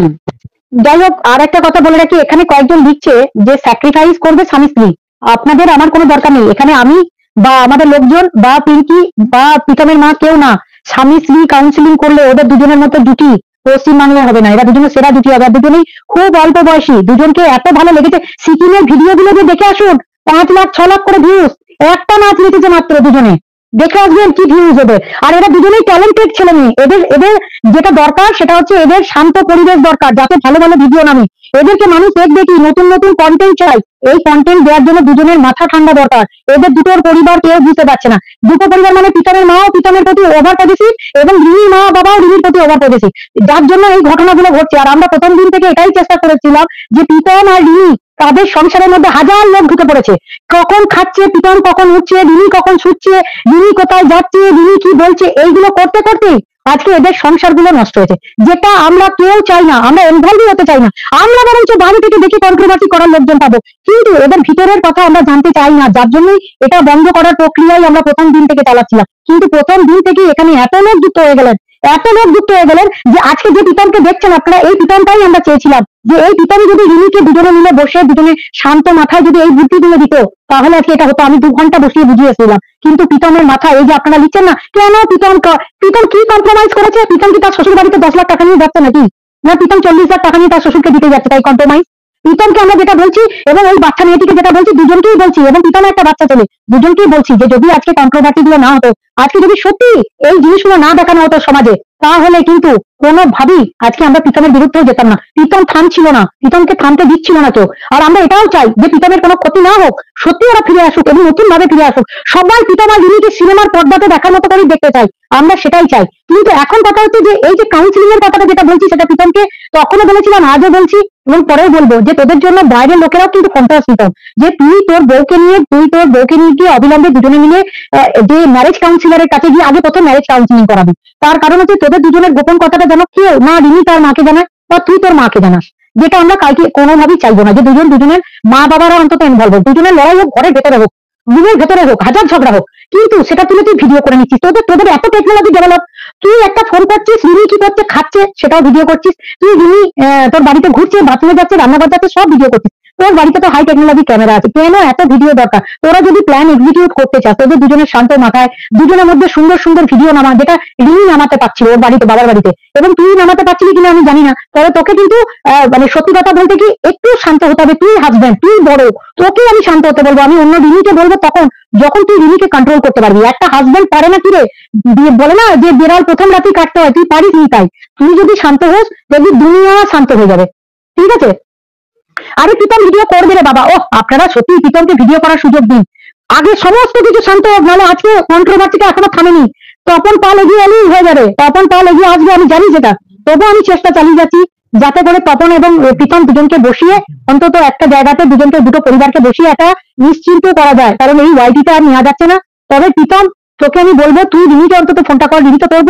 যাই হোক, আর একটা কথা বলে রাখি, এখানে কয়েকজন লিখছে যে স্যাক্রিফাইস করবে স্বামী স্ত্রী, আপনাদের আমার কোনো দরকার নেই, এখানে আমি বা আমাদের লোকজন বা পিঙ্কি বা প্রীতমের মা কেউ না, স্বামী স্ত্রী কাউন্সিলিং করলে ওদের দুজনের মতো জুটি পশ্চিমবাংলায় হবে না, এরা দুজনের সেরা জুটি হবে, আর দুজনেই খুব অল্প বয়সী, দুজনকে এত ভালো লেগেছে, সিকিমের ভিডিওগুলো যে দেখে আসুন, 5 লাখ 6 লাখ করে ভিউজ, একটা নাচ নেচেছে মাত্র দুজনে, দেখে আসবেন কি ভিউজ হবে। আর এরা দুজনেই ট্যালেন্টেড ছেলে মেয়ে, এদের এদের যেটা দরকার সেটা হচ্ছে এদের শান্ত পরিবেশ দরকার, যাতে ভালো ভালো ভিডিও নামে, এদেরকে মানুষ দেখবে কি, নতুন নতুন কন্টেন্ট চাই, এই কন্টেন্ট দেওয়ার জন্য দুজনের মাথা ঠান্ডা দরকার, এদের দুটোর পরিবার কেউ বুঝতে পারছে না, দুটো পরিবার মানে প্রীতমের মাও প্রীতমের প্রতি ওভার পজিটিভ এবং রিমির মা বাবাও রিমির প্রতি ওভার পজিটিভ, যার জন্য এই ঘটনাগুলো ঘটছে। আর আমরা প্রথম দিন থেকে এটাই চেষ্টা করেছিলাম যে প্রীতম আর রিমি তাদের সংসারের মধ্যে হাজার লোক ঢুকে পড়েছে, কখন খাচ্ছে প্রীতম, কখন উঠছে রিমি, কখন শুচ্ছে রিমি, কোথায় যাচ্ছে রিমি, কি বলছে, এইগুলো করতে করতে আজকে এদের সংসারগুলো নষ্ট হয়েছে, যেটা আমরা কেউ চাই না, আমরা ইনভলভ হতে চাই না, আমরা বরঞ্চ বাইরে থেকে দেখে কন্ট্রোভার্সি করার লোকজন পাবো, কিন্তু এদের ভিতরের কথা আমরা জানতে চাই না, যার জন্যই এটা বন্ধ করার প্রক্রিয়ায় আমরা প্রথম দিন থেকে চালাচ্ছিলাম। কিন্তু প্রথম দিন থেকে এখানে এত লোক যুক্ত হয়ে গেলেন, এত লোক যুক্ত হয়ে গেলেন যে আজকে যে প্রীতমকে দেখছেন আপনারা, এই প্রীতমটাই আমরা চেয়েছিলাম যে এই প্রীতম যদি রিমিকে দুজনে মিলে বসে দুজনে শান্ত মাথায় যদি এই বুদ্ধিগুলো দিত, তাহলে আজকে এটা হতো। আমি 2 ঘন্টা বসিয়ে বুঝিয়েছিলাম, কিন্তু প্রীতমের মাথায় এই যে আপনারা লিখছেন না কেন, প্রীতম কি কম্প্রোমাইজ করেছে, প্রীতম কি তার শ্বশুর বাড়িতে 10 লাখ টাকা নিয়ে যাচ্ছে নাকি, না প্রীতম 40 লাখ টাকা নিয়ে তার শ্বশুরকে দিতে যাচ্ছে, তাই কম্প্রোমাইজ? প্রীতমকে আমরা যেটা বলছি এবং ওই বাচ্চা মেয়েটিকে যেটা বলছি, দুজনকেই বলছি, এবং প্রীতমের একটা বাচ্চা ছেলে, দুজনকেই বলছি যে যদি আজকে কন্ট্রোভার্সি গুলো না হতো, আজকে যদি সত্যি এই জিনিসগুলো না দেখানো হতো সমাজে, তাহলে কিন্তু কোনোভাবেই আজকে আমরা প্রীতমের বিরুদ্ধেও যেতাম না, প্রীতম থামছিল না, প্রীতমকে থামতে দিচ্ছিল না কেউ। আর আমরা এটাও চাই যে প্রীতমের কোনো ক্ষতি না হোক, সত্যি ওরা ফিরে আসুক এবং নতুন ভাবে ফিরে আসুক, সবাই প্রীতম আর রিমিকে সিনেমার পর্দাতে দেখার মতো করেই দেখতে চাই, আমরা সেটাই চাই। কিন্তু এখন কথা হচ্ছে যে এই যে কাউন্সিলিং এর কথাটা যেটা বলছি, সেটা প্রীতমকে তখনও বলেছিলাম, আজও বলছি এবং পরেও বলবো, যে তোদের জন্য বাইরের লোকেরাও কিন্তু কন্ট্রাস্ট নিতাম, যে তুই তোর বউকে নিয়ে গিয়ে অবিলম্বে দুজনে মিলে যে ম্যারেজ কাউন্সিলরের কাছে গিয়ে আগে প্রথম ম্যারেজ কাউন্সিলিং করাবি, তার কারণ হচ্ছে তোদের দুজনের গোপন কথাটা যেন কেউ না রিমি তার মাকে জানায় বা তুই তোর মাকে জানাস, যেটা আমরা কালকে কোনোভাবেই চাইবো না, যে দুজনের মা বাবারা অন্তত ইনভলভ হোক, দুজনের লড়াই হোক, ঘরের ভেতরে হোক, রুমের ভেতরে হোক, হাজার ঝগড়া হোক, কিন্তু সেটা তুই ভিডিও করে নিচ্ছিস, তোদের এত টেকনোলজি ডেভেলপ, তুই একটা ফোন করছিস, রিমি কি করছে, খাচ্ছে, সেটাও ভিডিও করছিস, তুই রিমি তোর বাড়িতে ঘুরছে, বাথরুমে যাচ্ছে, রান্নাঘর যাচ্ছে, সব ভিডিও করছিস, তোর বাড়িতে তো হাই টেকনোলজি ক্যামেরা আছে, কেন এত ভিডিও দরকার? তোরা যদি প্ল্যান এক্সিকিউট করতে চাস, তোদের দুজনের শান্ত মাথায় দুজনের মধ্যে সুন্দর সুন্দর ভিডিও নামা, যেটা রিমি নামাতে পারছিল ওর বাড়িতে, বাবার বাড়িতে, এবং তুই নামাতে পারছিলি কিনা আমি জানি না, তবে তোকে কিন্তু মানে সত্যি কথা বলতে কি একটু শান্ত হতে হবে, তুই হাজবেন্ড, তুই বড়, তোকে আমি শান্ত হতে বলবো, আমি অন্য রিমিকে বলবো তখন যখন তুই রিমিকে কন্ট্রোল করতে পারবি। একটা হাজবেন্ড পারে না, কি রে বলে না যে বিড়াল প্রথম রাতেই কাটতে হয়, তুই পারিস নি, তাই তুই যদি শান্ত হোস দেখবি দুনিয়া শান্ত হয়ে যাবে, ঠিক আছে? আরে প্রীতম ভিডিও করবে রে বাবা, ও আপনারা সত্যি প্রীতমকে ভিডিও করার সুযোগ দিন, আগে সমস্ত কিছু শান্ত হোক, নাহলে আজকে কন্ট্রোভার্সিটা এখনো থামেনি, তপন পাল এগিয়ে এলেই হয়ে যাবে, তপন পাল এগিয়ে আসবে আমি জানি সেটা, তবু আমি চেষ্টা চালিয়ে যাচ্ছি যাতে করে তপন এবং প্রীতম দুজনকে বসিয়ে অন্তত একটা জায়গাতে দুটো পরিবারকে বসিয়ে একটা নিশ্চিন্ত করা যায়, কারণ এই ওয়াইটিটা আর নেওয়া যাচ্ছে না। তবে প্রীতম তোকে আমি বলবো, তুই রিমিকে অন্তত ফোনটা কর, রিমি তো তোর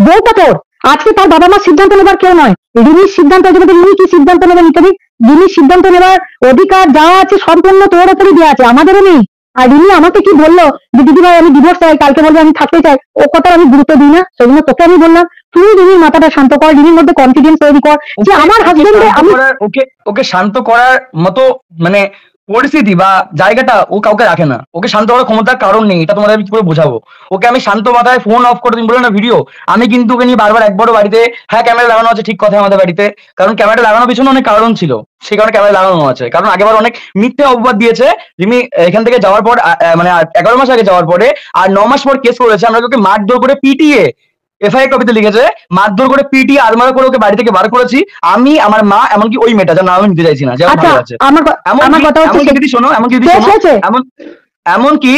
বউটা তোর, আজকে তার বাবা মার সিদ্ধান্ত নেবার কেউ নয়, রিমির সিদ্ধান্ত নেবে, রিমি কি সিদ্ধান্ত নেবে নিতে দিক, রিমির সিদ্ধান্ত নেবার অধিকার যা আছে সম্পূর্ণ তোর উপরই দেওয়া আছে, আমাদেরও নেই। আর রিমি আমাকে কি বললো যে দিদি ভাই আমি ডিভোর্স চাই, কালকে বলবো আমি থাকতে চাই, ও কথা আমি গুরুত্ব দিই না, সেজন্য তোকে আমি বললাম তুই রিমির মাথাটা শান্ত কর, রিমির মধ্যে কনফিডেন্স তৈরি কর যে আমার হাজবেন্ডে আমি ওকে শান্ত করার মতো মানে পরিস্থিতি বা জায়গাটা ও কাউকে রাখে না, ওকে শান্ত করার ক্ষমতার কারণ নেই, এটা তোমাদের আমি কি করে বোঝাবো? ওকে আমি শান্ত মাথায় ফোন অফ করে তুমি বলে না ভিডিও, আমি কিন্তু ওকে নিয়ে বারবার একবারও বাড়িতে, হ্যাঁ ক্যামেরা লাগানো আছে ঠিক কথা আমাদের বাড়িতে, কারণ ক্যামেরাটা লাগানোর পিছনে অনেক কারণ ছিল, সেই কারণে ক্যামেরা লাগানো আছে, কারণ আগেবার অনেক মিথ্যে অপবাদ দিয়েছে রিমি এখান থেকে যাওয়ার পর, মানে 11 মাস আগে যাওয়ার পরে, আর 9 মাস পর কেস করেছে, আমরা ওকে মারধর করে পিটিয়ে এফআইআর কপিতে লিখেছে, মারধর করে পিটি আলমারা করে ওকে বাড়ি থেকে বার করেছি আমি, আমার মা, এমনকি ওই মেয়েটা যার নাম আমি নিতে চাইছি না, যে ভালো আছে, এমনকি দিদি শোনো, এমনকি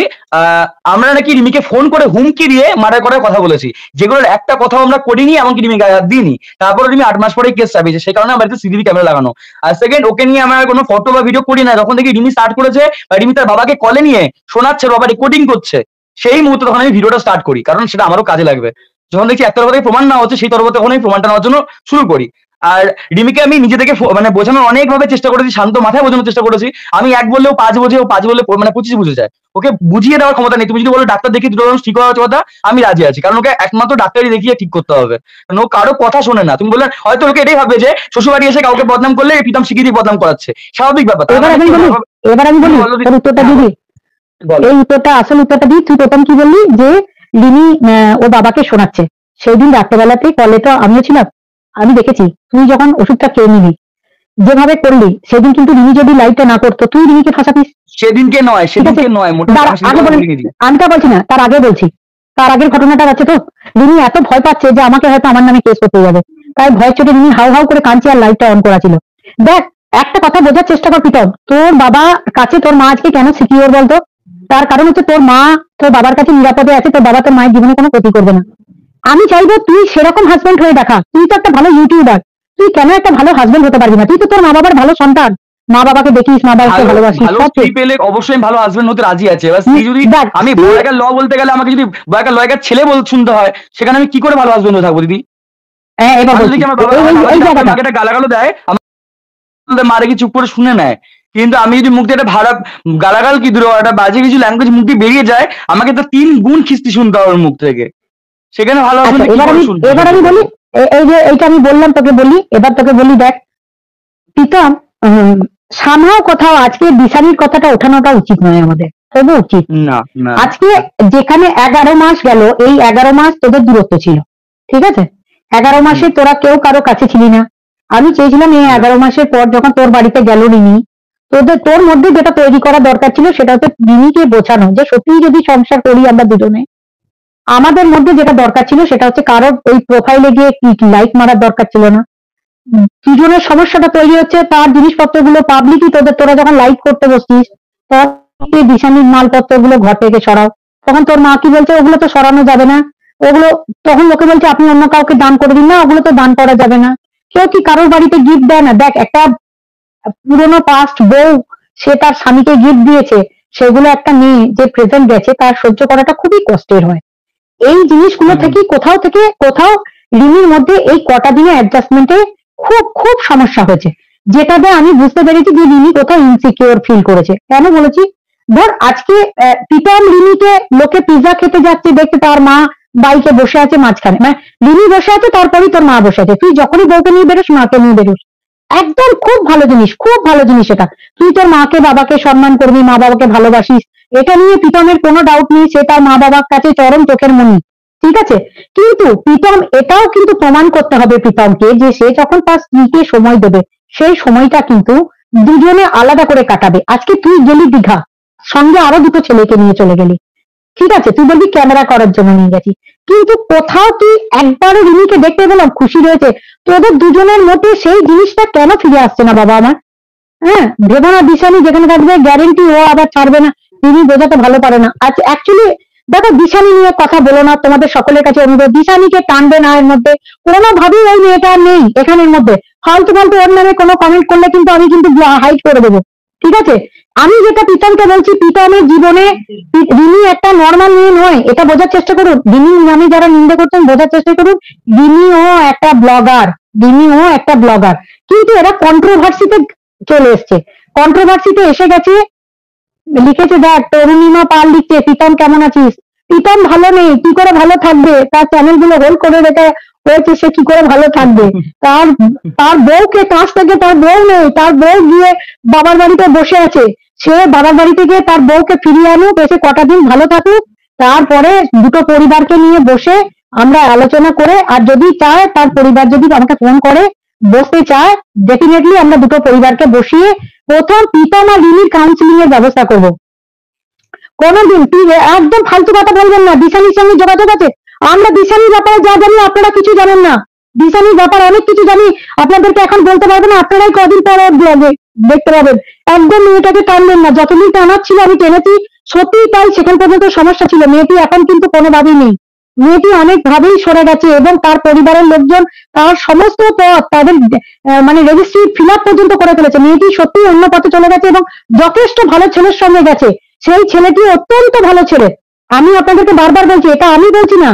আমরা নাকি রিমিকে ফোন করে হুমকি দিয়ে মার্ডার করার কথা বলেছি, যেগুলোর একটা কথাও আমরা করিনি, এমনকি রিমি গায়ে হাত দিইনি, তারপর রিমি 8 মাস পরে কেস চাপিয়েছে, সেই কারণে আমার সিসিটিভি ক্যামেরা লাগানো। আর সেকেন্ড, ওকে নিয়ে আমার কোনো ফটো বা ভিডিও করি না, যখন থেকে রিমি স্টার্ট করেছে বা রিমি তার বাবাকে কলে নিয়ে শোনাচ্ছে, বাবা রেকর্ডিং করছে, সেই মুহূর্তে তখন আমি ভিডিওটা স্টার্ট করি, কারণ সেটা আমারও কাজে লাগবে। যখন দেখছি এক তরফ থেকে প্রমাণ না হচ্ছে, সেই তরফ তখন আমি প্রমাণটা নেওয়ার জন্য শুরু করি। আর রিমিকে আমি নিজে থেকে মানে বোঝানোর অনেক ভাবে চেষ্টা করেছি, শান্ত মাথায় বোঝানোর চেষ্টা করেছি। আমি 1 বললেও 5 বোঝে, ও 5 বললে মানে 25 বুঝে যায়। ওকে বুঝিয়ে দেওয়ার ক্ষমতা নেই। তুমি যদি বলো ডাক্তার দেখিয়ে দুটো মানুষ ঠিক হওয়ার কথা, আমি রাজি আছি, কারণ ওকে একমাত্র ডাক্তারই দেখিয়ে ঠিক করতে হবে, কারণ ও কারো কথা শোনে না। তুমি বললে হয়তো ওকে এটাই ভাববে যে শ্বশুরবাড়ি এসে কাউকে বদনাম করলে প্রীতম শিখিয়ে দিয়ে বদনাম করাচ্ছে, স্বাভাবিক ব্যাপার। এবার আমি বলি তোর উত্তরটা দিবি, এই উত্তরটা আসল উত্তরটা দিই। তুই প্রথম কি বললি যে রিমি ও বাবাকে শোনাচ্ছে। সেই দিন রাত্রেবেলাতে কলে তো আমিও ছিলাম, আমি দেখেছি তুই যখন ওষুধটা খেয়ে নিবি যেভাবে করলি, সেদিন কিন্তু রিমি যদি লাইটটা না করতো তুই রিমিকে ফাঁসাতিস। সেদিনকে নয়, সেদিনকে নয়, আমি তা বলছি না, তার আগে বলছি, তার আগের ঘটনাটা আছে তো। রিমি এত ভয় পাচ্ছে যে আমাকে হয়তো আমার নামে কেস করতে যাবে, তাই ভয়ের চোটে রিমি হাউ হাউ করে কাঁদছে আর লাইটটা অন করা ছিল। দেখ একটা কথা বোঝার চেষ্টা কর প্রীতম, তোর বাবা কাছে তোর মা আজকে কেন সিকিউর বলতো? তার কারণ হচ্ছে তোর মা তোর বাবার কাছে নিরাপদে আছে, তোর বাবা তোর মায়ের জীবনে কোনো ক্ষতি করবে না। আমি চাইবো তুই সেরকম হাজবেন্ড হয়ে দেখা। তুই তো একটা ভালো ইউটিউবার, তুই কেন একটা ভালো হাজবেন্ড হতে পারবি না? তুই তো তোর মা বাবার ভালো সন্তান, মা বাবাকে দেখিস, মা বাবাকে ভালোবাসিস। ভালো স্ত্রী পেলে অবশ্যই ভালো হাজবেন্ড হতে রাজি আছে। এবার স্ত্রী যদি, আমি বয়কার ল বলতে গেলে আমাকে যদি বয়কার লয়কার ছেলে শুনতে হয়, সেখানে আমি কি করে ভালো হাজবেন্ড হয়ে থাকবো দিদি? হ্যাঁ এবার আমাকে একটা গালাগালো দেয়, মারে কি চুপ করে শুনে নেয়, কিন্তু আমি যদি মুখ দিয়ে একটা ভাড়া গালাগাল কি দূরে একটা বাজে কিছু ল্যাঙ্গুয়েজ মুখ দিয়ে বেরিয়ে যায়, আমাকে তো 3 গুণ খিস্তি শুনতে হবে মুখ থেকে। সেখানে ভালো হাজবেন্ড এবার আমি বলি, এই যে এইটা আমি বললাম তোকে বলি, এবার তোকে বলি দেখ প্রীতম, সামহাও কোথাও আজকে দিশানির কথাটা ওঠানোটা উচিত নয় আমাদের, তবে উচিত না। আজকে যেখানে 11 মাস গেল, এই 11 মাস তোদের দূরত্ব ছিল, ঠিক আছে? 11 মাসে তোরা কেউ কারো কাছে ছিলি না। আমি চেয়েছিলাম এই 11 মাসের পর যখন তোর বাড়িতে গেল রিমি, তোর মধ্যে যেটা তৈরি করা দরকার ছিল সেটা হচ্ছে রিমিকে বোঝানো যে সত্যি যদি সংসার করি আমরা দুজনে, আমাদের মধ্যে যেটা দরকার ছিল সেটা হচ্ছে কারোর ওই প্রোফাইলে গিয়ে লাইক মারার দরকার ছিল না। দুজনের সমস্যাটা তৈরি হচ্ছে তার জিনিসপত্রগুলো পাবলিকই তোরা যখন লাইক করতে বসছিস, তখন দিশানির মালপত্রগুলো ঘর থেকে সরাও। তখন তোর মা কি বলছে, ওগুলো তো সরানো যাবে না, ওগুলো তখন লোকে বলছে আপনি অন্য কাউকে দান করে দিন না, ওগুলো তো দান করা যাবে না। কেউ কি কারোর বাড়িতে গিফট দেয় না? দেখ একটা পুরোনো পাস্ট বউ, সে তার স্বামীকে গিফট দিয়েছে, সেগুলো একটা মেয়ে যে প্রেজেন্ট গেছে তার সহ্য করাটা খুবই কষ্টের হয়। এই জিনিসগুলো থেকে কোথাও রিমির মধ্যে এই কটা দিনে অ্যাডজাস্টমেন্টে খুব খুব সমস্যা হয়েছে, যেটাতে আমি বুঝতে পেরেছি যে রিমি কোথাও ইনসিকিউর ফিল করেছে। কেন বলেছি, ধর আজকে প্রীতম রিমিকে লোকে পিৎজা খেতে যাচ্ছে দেখতে, তার মা বাইকে বসে আছে মাঝখানে, মানে রিমি বসে আছে তারপরেই তোর মা বসে আছে, তুই যখনই বউকে নিয়ে বেরোস মাকে নিয়ে বেরোস, একদম খুব ভালো জিনিস, খুব ভালো জিনিস এটা। তুই তোর মাকে বাবাকে সম্মান করবি, মা বাবাকে ভালোবাসিস, এটা নিয়ে প্রীতমের কোনো ডাউট নেই, সে তার মা বাবার কাছে চরম চোখের মনি, ঠিক আছে? কিন্তু প্রীতম এটাও কিন্তু প্রমাণ করতে হবে প্রীতমকে যে সে যখন তার স্ত্রীকে সময় দেবে, সেই সময়টা কিন্তু দুজনে আলাদা করে কাটাবে। আজকে তুই গেলি দীঘা, সঙ্গে আরো 2টো ছেলেকে নিয়ে চলে গেলি, ঠিক আছে? তুই বলবি ক্যামেরা করার জন্য নিয়ে গেছি, কিন্তু কোথাও তুই একবারও রিমিকে দেখতে পেলাম খুশি রয়েছে? তোদের দুজনের মধ্যে সেই জিনিসটা কেন ফিরে আসছে না বাবা আমার? হ্যাঁ, ভেবো না দিশানি যেখানে থাকবে গ্যারেন্টি ও আবার ছাড়বে না। রিমি বোঝাতে ভালো পারে না। আচ্ছা অ্যাকচুয়ালি দেখো, দিশানি নিয়ে কথা বলো না, তোমাদের সকলের কাছে অনুরোধ, দিশানিকে টানবে না এর মধ্যে, কোনোভাবেই ওই মেয়েটা নেই এখানের মধ্যে। ফালতু ওর নামে কোনো কমেন্ট করলে কিন্তু আমি কিন্তু হাইড করে দেবো, ঠিক আছে? আমি যেটা প্রীতমকে বলছি, প্রীতমের জীবনে রিমি একটা নর্মাল মেয়ে নয়, এটা বোঝার চেষ্টা করুন। রিমি নামে যারা নিন্দা করছেন বোঝার চেষ্টা করুন, রিমিও একটা ব্লগার, রিমিও একটা ব্লগার, কিন্তু এরা কন্ট্রোভার্সিতে চলে এসছে, কন্ট্রোভার্সিতে এসে গেছে। লিখেছে দেখ, তরুণিমা পাল লিখছে প্রীতম কেমন আছিস? প্রীতম ভালো নেই, কি করে ভালো থাকবে? তার চ্যানেল গুলো হোল্ড করে রেখে হয়েছে, সে কি করে ভালো থাকবে? তার বউকে কাছ থেকে, তার বউ নেই, তার বউ গিয়ে বাবার বাড়িতে বসে আছে, সে বাবার বাড়িতে গিয়ে তার বউকে ফিরিয়ে আনুক, এসে কটা দিন ভালো থাকুক, তারপরে 2টো পরিবারকে নিয়ে বসে আমরা আলোচনা করে, আর যদি চায় তার পরিবার যদি আমাকে ফোন করে বসতে চায়, ডেফিনেটলি আমরা 2টো পরিবারকে বসিয়ে প্রথম প্রীতম আর রিমির কাউন্সিলিং এর ব্যবস্থা করবো। কোনোদিন তুই একদম ফালতু কথা বলবেন না। দিশানির সঙ্গে যোগাযোগ আছে, আমরা দিশানির ব্যাপারে যা জানি আপনারা কিছু জানেন না, দিশানির ব্যাপারে অনেক কিছু জানি, আপনাদেরকে এখন বলতে পারবো না, আপনারাই কদিন পর ব্লগে দেখতে পাবেন। একদম মেয়েটাকে টানবেন না, যতদিন টানার ছিল আমি টেনেছি, সত্যিই তাই, সেখান পর্যন্ত সমস্যা ছিল। মেয়েটি এখন কিন্তু কোনোভাবেই নেই, মেয়েটি অনেক ভাবেই সরে গেছে, এবং তার পরিবারের লোকজন তার সমস্ত পথ, তাদের মানে রেজিস্ট্রি ফিল আপ পর্যন্ত করে ফেলেছে। মেয়েটি সত্যি অন্য পথে চলে গেছে এবং যথেষ্ট ভালো ছেলের সঙ্গে গেছে, সেই ছেলেটি অত্যন্ত ভালো ছেলে। আমি আপনাদেরকে বারবার বলছি, এটা আমি বলছি না,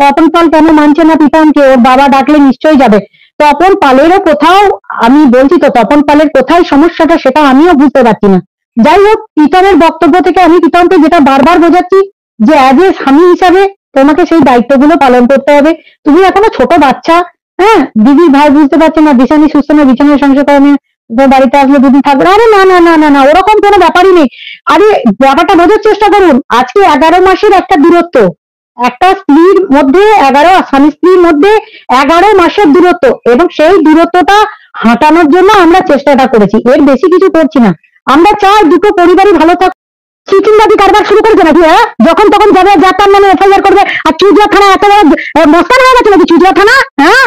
তপন পাল কেন মানছে না প্রীতমকে, ওর বাবা ডাকলে নিশ্চয়ই যাবে। তপন পালেরও কোথাও, আমি বলছি তো তপন পালের কোথায় সমস্যাটা সেটা আমিও বুঝতে পারছি না। যাই হোক, প্রীতমের বক্তব্য থেকে আমি প্রীতমকে যেটা বারবার বোঝাচ্ছি যে অ্যাজ এ স্বামী হিসাবে তোমাকে সেই দায়িত্বগুলো পালন করতে হবে। তুমি এখনো ছোট বাচ্চা, হ্যাঁ, দিদির ভাই বুঝতে পারছে না, বিছানি সুস্থ না, বিছানায় সংসার করে বাড়িতে আসলে দুদিন থাকবে, আরে না না না না না, ওরকম কোনো ব্যাপারই নেই। আরে ব্যাপারটা বোঝার চেষ্টা করুন, আজকে 11 মাসের একটা দূরত্ব, একটা স্ত্রীর মধ্যে 11, স্বামী স্ত্রীর মধ্যে 11 মাসের দূরত্ব, এবং সেই দূরত্বটা হাঁটানোর জন্য আমরা চেষ্টাটা করেছি, এর বেশি কিছু করছি না। আমরা চাই দুটো পরিবারই ভালো থাক। চিটিংবাজি কারবার শুরু করেছে নাকি? হ্যাঁ, যখন তখন যাবে, যার তার নামে এফআইআর করবে, আর চুজরা থানা এত বড় মস্তান হয়ে গেছে নাকি চুজরা থানা? হ্যাঁ,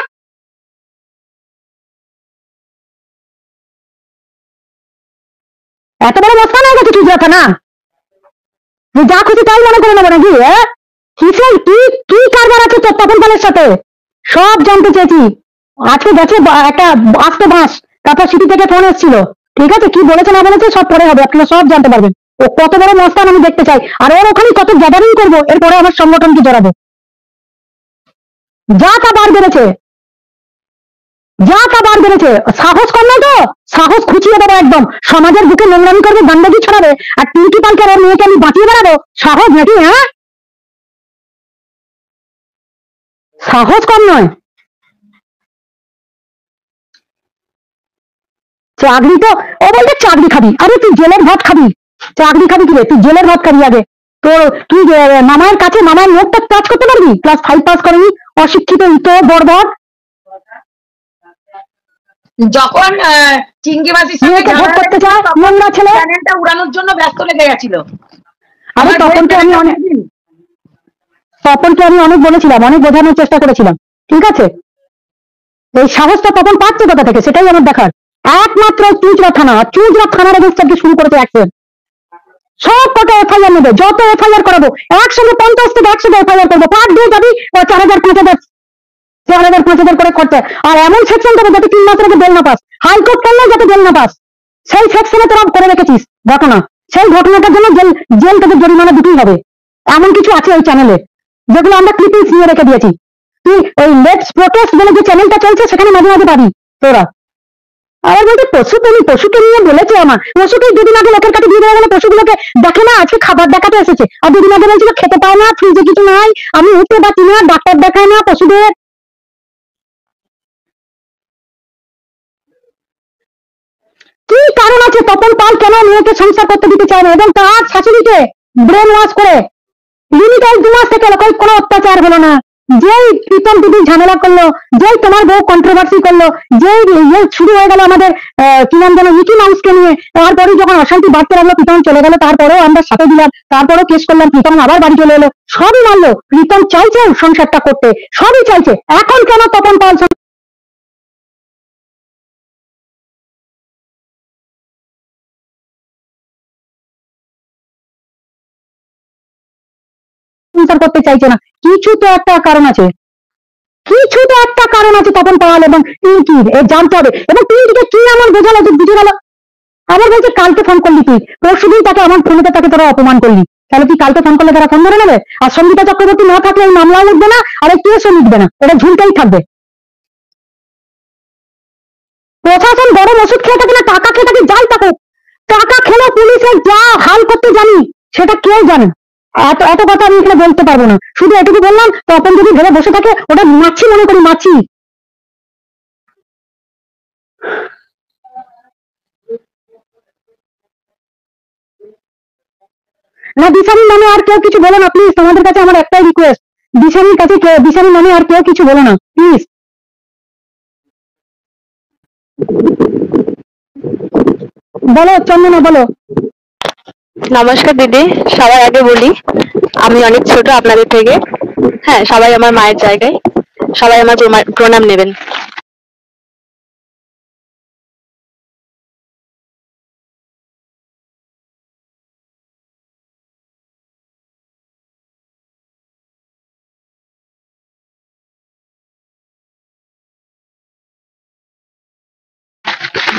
এত বড় মস্তান হয়ে গেছে চুজরা থানা, যা খুশি তাই মনে করে নেবো নাকি? হ্যাঁ, কিসের কি কি কারবার আছে তোর তপন পালের সাথে সব জানতে চেয়েছি। আজকে গেছে একটা আসতে বাস, তারপর সিটি থেকে ফোন এসেছিল, ঠিক আছে, কি বলেছে না বলেছে সব পরে হবে, আপনারা সব জানতে পারবেন। ও কত বড় মস্তান আমি দেখতে চাই, আর ওর ওখানে কত গ্যাদারিং করবো, এরপরে আমার সংগঠনকে জড়াবো। যা তা বার বেড়েছে, যা তা বার বেড়েছে, সাহস কম না তো, সাহস খুঁচিয়ে দেবো একদম, সমাজের বুকে নোংরামি করবে, গান্ডাজি ছড়াবে, আর টিঙ্কি পালকে ওর মেয়েকে আমি বাঁচিয়ে বেড়াবো, সাহস নাকি? হ্যাঁ, সাহস কম নয়। চাকরি তো, ও বলতে চাকরি খাবি, আরে তুই জেলের ভাত খাবি, চাকরি খাবি কি রে? তুই জেলের ভাত খাবি আগে। তো তুই মামার কাছে মামার মুখটা টাচ করতে পারবি? ক্লাস 5 পাস করেনি, অশিক্ষিত ইতো বর্বর, যখন চিংড়ি মাছের সঙ্গে মেয়েকে ভোট করতে চায়, নোংরা ছেলে। চ্যানেলটা উড়ানোর জন্য ব্যস্ত লেগে গেছিল। আরে তপনকে আমি অনেক বলেছিলাম, অনেক বোঝানোর চেষ্টা করেছিলাম, ঠিক আছে, এই সাহসটা তপন পাচ্ছে কোথা থেকে সেটাই আমার দেখার। একমাত্র চুঁচড়া থানা, চুঁচড়া থানার এগেন্স্টে শুরু করেছে অ্যাকশন, সব কটা এফআইআর নেবে, যত এফআইআর করাবো, একসঙ্গে 50 থেকে 100 এফআইআর করবো, পার ডে যাবি 4000 5000 4000 5000 করে খরচা, আর এমন সেকশন দেবে যাতে 3 মাসের আগে বেল না পাস, হাইকোর্ট করলে যাতে বেল না পাস, সেই সেকশনে তোরা করে রেখেছিস ঘটনা, সেই ঘটনাটার জন্য জেল থেকে জরিমানা দিতেই হবে। এমন কিছু আছে ওই চ্যানেলে, যেগুলো আমরা ক্লিপিংস নিয়ে রেখে দিয়েছি। তুই ওই লেটস প্রোটেস্ট বলে যে চ্যানেলটা চলছে সেখানে মাঝে মাঝে পাবি তোরা। আবার বলতে পশুকে নিয়ে বলেছে, আমার পশুকে দুদিন আগে লোকের কাছে দিয়ে দেওয়া গেলো, পশুগুলোকে দেখে না, আজকে খাবার দেখাতে এসেছে, আর দুদিন আগে বলছিল খেতে পায় না, ফ্রিজে কিছু নাই, আমি উঠতে পারছি না, ডাক্তার দেখায় না পশুদের। কি কারণ আছে তপন পাল কেন মেয়েকে সংসার করতে দিতে চায় না, এবং তার শাশুড়িকে ব্রেন ওয়াশ করে লিমিটাইজ 2 মাস থেকে কোনো অত্যাচার হলো না, যেই প্রীতম দিদি ঝামেলা করলো, যেই তোমার বউ কন্ট্রোভার্সি করলো, যেই শুরু হয়ে গেল আমাদের কি নাম যেন মিকি মাউসকে নিয়ে, তারপরে যখন অশান্তি বাড়তে লাগলো প্রীতম চলে গেল, তারপরেও আমরা সাথে দিলাম, তারপরেও কেস করলাম, প্রীতম আবার বাড়ি চলে এলো, সবই মানলো, প্রীতম চাইছে সংসারটা করতে, সবই চাইছে, এখন কেন তপন পাল সংসার করতে চাইছে না? কিছু তো একটা কারণ আছে, কিছু তো একটা কারণ আছে তপন পাল এবং টিঙ্কির, জানতে হবে, এবং টিঙ্কিকে কি এমন বোঝালো যে বুঝে গেল। আবার বলছে কালকে ফোন করলি তুই, পরশুদিন তাকে আমার ফোনেতে তাকে তোরা অপমান করলি, তাহলে তুই কালকে ফোন করলে তারা ফোন ধরে নেবে? আর সঙ্গীতা চক্রবর্তী না থাকলে এই মামলাও উঠবে না, আর এই কেসও মিটবে না, এটা ঝুলতেই থাকবে। প্রশাসন গরম ওষুধ খেয়ে থাকে না, টাকা খেয়ে থাকে, যাই থাকুক, টাকা খেলেও পুলিশের যা হাল করতে জানি সেটা কেউ জানে না। এত এত কথা আমি এখানে বলতে পারবো না, শুধু এটুকু বললাম, তখন যদি ভেবে বসে থাকে ওটা মাছি মনে করি, মাছি। না, দিশানির নামে আর কেউ কিছু বলো না প্লিজ, তোমাদের কাছে আমার একটাই রিকোয়েস্ট, দিশানির কাছে দিশানির নামে আর কেউ কিছু বলো না প্লিজ। বলো চন্দনা, বলো। নমস্কার দিদি, সবার আগে বলি আমি অনেক ছোট আপনাদের থেকে। হ্যাঁ, সবাই আমার মায়ের জায়গায়, সবাই আমার প্রণাম নেবেন।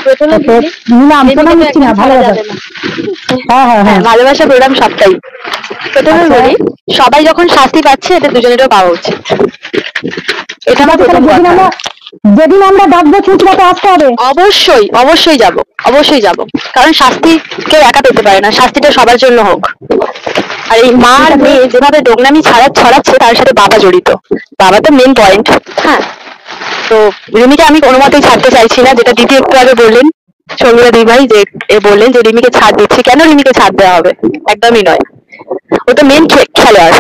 প্রথমে বলি, নিলাম শোনা লিমিকে নিচ্ছি না, একদম ভালো ছাড়া কথা। যাবে না। হ্যাঁ হ্যাঁ হ্যাঁ, হ্যাঁ ভালোবাসা প্রোগ্রাম সবটাই। প্রথমে আচ্ছা। বলি, সবাই যখন শাস্তি পাচ্ছে এদের দুজনেরও পাওয়া উচিত, এটা ঠিক আমার আছে, প্রথম তাহলে কথা। যেদিন আমরা ডাকবো ছুটিটা তো আসতে হবে। অবশ্যই অবশ্যই যাব, অবশ্যই যাব, কারণ শাস্তি কেউ একা পেতে পারে না, শাস্তিটা সবার জন্য হোক। আর এই মা আর মেয়ে যেভাবে নোংরামি ছড়াচ্ছে তার সাথে বাবা জড়িত, বাবা তো মেন পয়েন্ট। হ্যাঁ, তো রিমিকে আমি কোনো মতেই ছাড়তে চাইছি না, যেটা দিদি একটু আগে বললেন, সঙ্গীতা দিদি ভাই যে বললেন যে রিমিকে ছাড় দিচ্ছি, কেন রিমিকে ছাড় দেওয়া হবে? একদমই নয়, ও তো মেন খেলোয়াড়।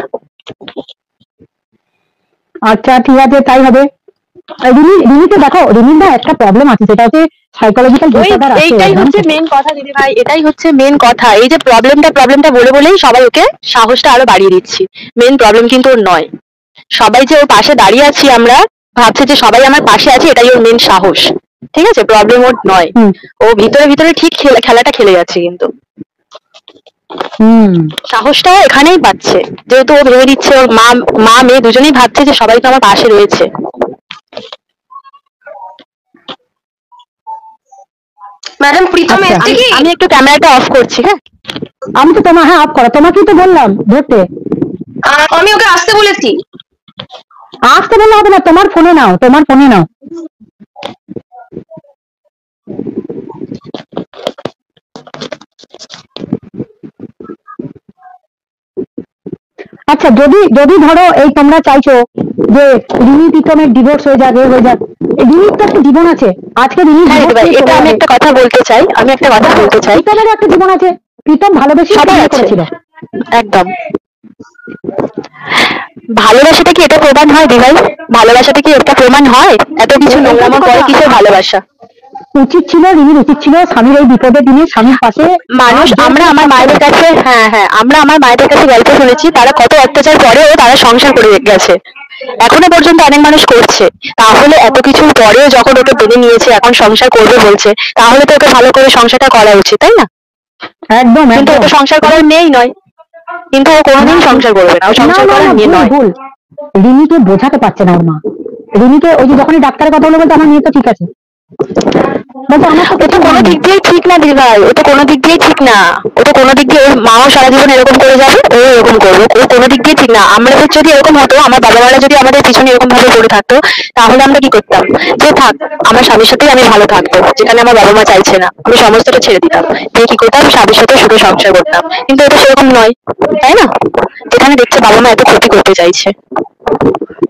আচ্ছা ঠিক আছে, তাই হবে। রিমিকে দেখো, রিমির না একটা প্রবলেম আছে, সেটা হচ্ছে সাইকোলজিক্যাল ডিসঅর্ডার আছে। এইটাই হচ্ছে মেন কথা দিদি ভাই, এটাই হচ্ছে মেন কথা। এই যে প্রবলেমটা বলেই সবাই ওকে সাহসটা আরো বাড়িয়ে দিচ্ছি। মেন প্রবলেম কিন্তু ওর নয়। সবাই যে ওর পাশে দাঁড়িয়ে আছি, আমরা ভাবছে যে সবাই আমার পাশে আছে, এটাই ওর মেন সাহস। ঠিক আছে, প্রবলেম ওর নয়। ও ভিতরে ভিতরে ঠিক খেলাটা খেলে যাচ্ছে, কিন্তু সাহসটা এখানেই পাচ্ছে, যেহেতু ও ভেবে দিচ্ছে ওর মা মেয়ে দুজনেই ভাবছে যে সবাই তো আমার পাশে রয়েছে। ম্যাডাম প্রীতম আচ্ছা। এসছে কি? আমি একটু ক্যামেরাটা অফ করছি। হ্যাঁ, আমি তো তোমার, হ্যাঁ অফ করো, তোমাকেই তো বললাম ধরতে। আমি ওকে আসতে বলেছি। আসতে বললে হবে না, তোমার ফোনে নাও, তোমার ফোনে নাও। আচ্ছা, যদি ধরো এই তোমরা চাইছো যে রিমি প্রীতমের ডিভোর্স হয়ে যাক, রিমির তো একটা জীবন আছে। আজকে রিমি হ্যাঁ দিদি ভাই, এটা আমি একটা কথা বলতে চাই, প্রীতমেরও একটা জীবন আছে। প্রীতম ভালোবেসে সবাই বিয়ে আছে। করেছিল। একদম। ভালোবাসাটা কি এটা প্রমাণ হয় দিদি ভাই? ভালোবাসাটা কি এটা প্রমাণ হয়? এত কিছু নোংরামো পরে কিসের ভালোবাসা? উচিত ছিল, রিমির উচিত ছিল স্বামীর এই বিপদের দিনে স্বামীর পাশে মানুষ, আমরা আমার মায়েদের কাছে, আমরা আমার মায়েদের কাছে গল্প শুনেছি, তারা কত অত্যাচার পরেও তারা সংসার করে গেছে, এখনো পর্যন্ত অনেক মানুষ করছে। তাহলে এত কিছুর পরেও যখন ওকে মেনে নিয়েছে, এখন সংসার করবে বলছে, তাহলে তো ওকে ভালো করে সংসারটা করা উচিত, তাই না? একদম। কিন্তু ওকে সংসার করার মেয়েই নয়, কিন্তু ও কোনোদিন সংসার করবে না, ও সংসার করার মেয়ে নয়। ভুল, রিমিকে বোঝাতে পারছে না ওর মা। রিমিকে ওই যে যখনই ডাক্তারের কথা বলে বলতে আমার মেয়ে তো ঠিক আছে, বলছে আমার তো ও তো কোনো দিক দিয়েই ঠিক না দিদি ভাই, ও তো কোনো দিক দিয়েই ঠিক না। ও তো কোনো দিক দিয়ে, ওর মাও সারা জীবন এরকম করে যাবে, ও এরকম করবে, ও কোনো দিক দিয়ে ঠিক না। আমাদের যদি এরকম হতো, আমার বাবা মারা যদি আমাদের পিছনে এরকম ভাবে পড়ে থাকতো, তাহলে আমরা কি করতাম? যে থাক, আমার স্বামীর সাথেই আমি ভালো থাকবো, যেখানে আমার বাবা মা চাইছে না, আমি সমস্তটা ছেড়ে দিতাম, দিয়ে কি করতাম, স্বামীর সাথে সুখে সংসার করতাম। কিন্তু এটা সেরকম নয়, তাই না? যেখানে দেখছে বাবা মা এত ক্ষতি করতে চাইছে।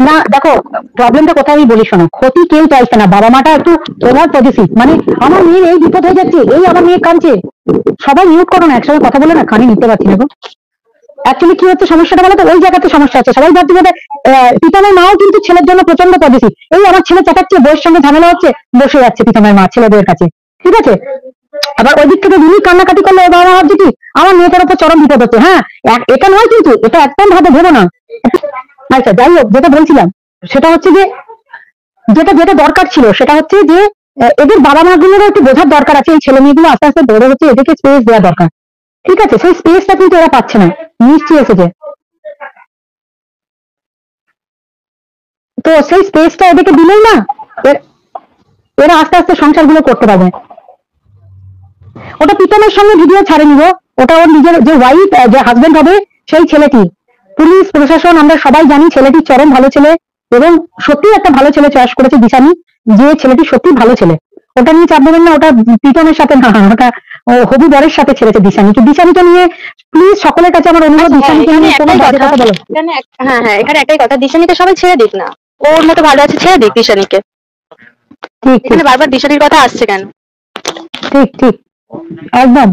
না, দেখো প্রবলেমটা কোথায় আমি বলি, শোনো, ক্ষতি কেউ চাইছে না, বাবা মাটা একটু ওভার পজিটিভ, মানে আমার মেয়ের এই বিপদ হয়ে যাচ্ছে, এই আমার মেয়ে কাঁদছে। সবাই মিউট করো না, একসঙ্গে কথা বলে না, কানে নিতে পারছি না গো। অ্যাকচুয়ালি কি হচ্ছে সমস্যাটা বলো তো, ওই জায়গাতে সমস্যা আছে। সবাই ভাবছে যে প্রীতমের মাও কিন্তু ছেলের জন্য প্রচন্ড পজিটিভ, এই আমার ছেলে চেঁচাচ্ছে, বউয়ের সঙ্গে ঝামেলা হচ্ছে, বসে যাচ্ছে প্রীতমের মা ছেলেদের কাছে, ঠিক আছে। আবার ওই দিক থেকে রিমি কান্নাকাটি করলে ও বাবা ভাবছে কি আমার মেয়েটার উপর চরম বিপদ হচ্ছে। হ্যাঁ, এটা নয়, কিন্তু এটা একদম ভাবে ভেবো না। আচ্ছা যাই হোক, যেটা বলছিলাম সেটা হচ্ছে যে যেটা দরকার ছিল সেটা হচ্ছে যে এদের বাবা মা গুলোরও একটু বোঝার দরকার আছে, এই ছেলে মেয়েগুলো আস্তে আস্তে বড় হচ্ছে, এদেরকে স্পেস দেওয়া দরকার, ঠিক আছে। সেই স্পেসটা কিন্তু এরা পাচ্ছে না, মিষ্টি এসেছে তো সেই স্পেসটা এদেরকে দিলেই না এরা আস্তে আস্তে সংসারগুলো করতে পারবে। ওটা প্রীতমের সঙ্গে ভিডিও ছাড়ে নিব, ওটা ওর নিজের যে ওয়াইফ, যে হাজবেন্ড হবে সেই ছেলেটি, পুলিশ প্রশাসন আমরা সবাই জানি ছেলেটি চরম ভালো ছেলে, এবং সত্যি একটা ভালো ছেলে চয়েস করেছে দিশানি, যে ছেলেটি সত্যি ভালো ছেলে। ওটা নিয়ে চাপ দেবেন না, ওটা প্রীতমের সাথে না, ওটা হবু বরের সাথে ছেড়েছে দিশানিকে। দিশানিকে নিয়ে প্লিজ সকলের কাছে আমার অনুরোধ, দিশানিকে নিয়ে কোনো বাজে কথা বলো। এখানে একটাই কথা, দিশানিকে সবাই ছেড়ে দিক না, ওর মতো ভালো আছে, ছেড়ে দিক দিশানিকে। ঠিক ঠিক এখানে বারবার দিশানির কথা আসছে কেন? ঠিক ঠিক একদম।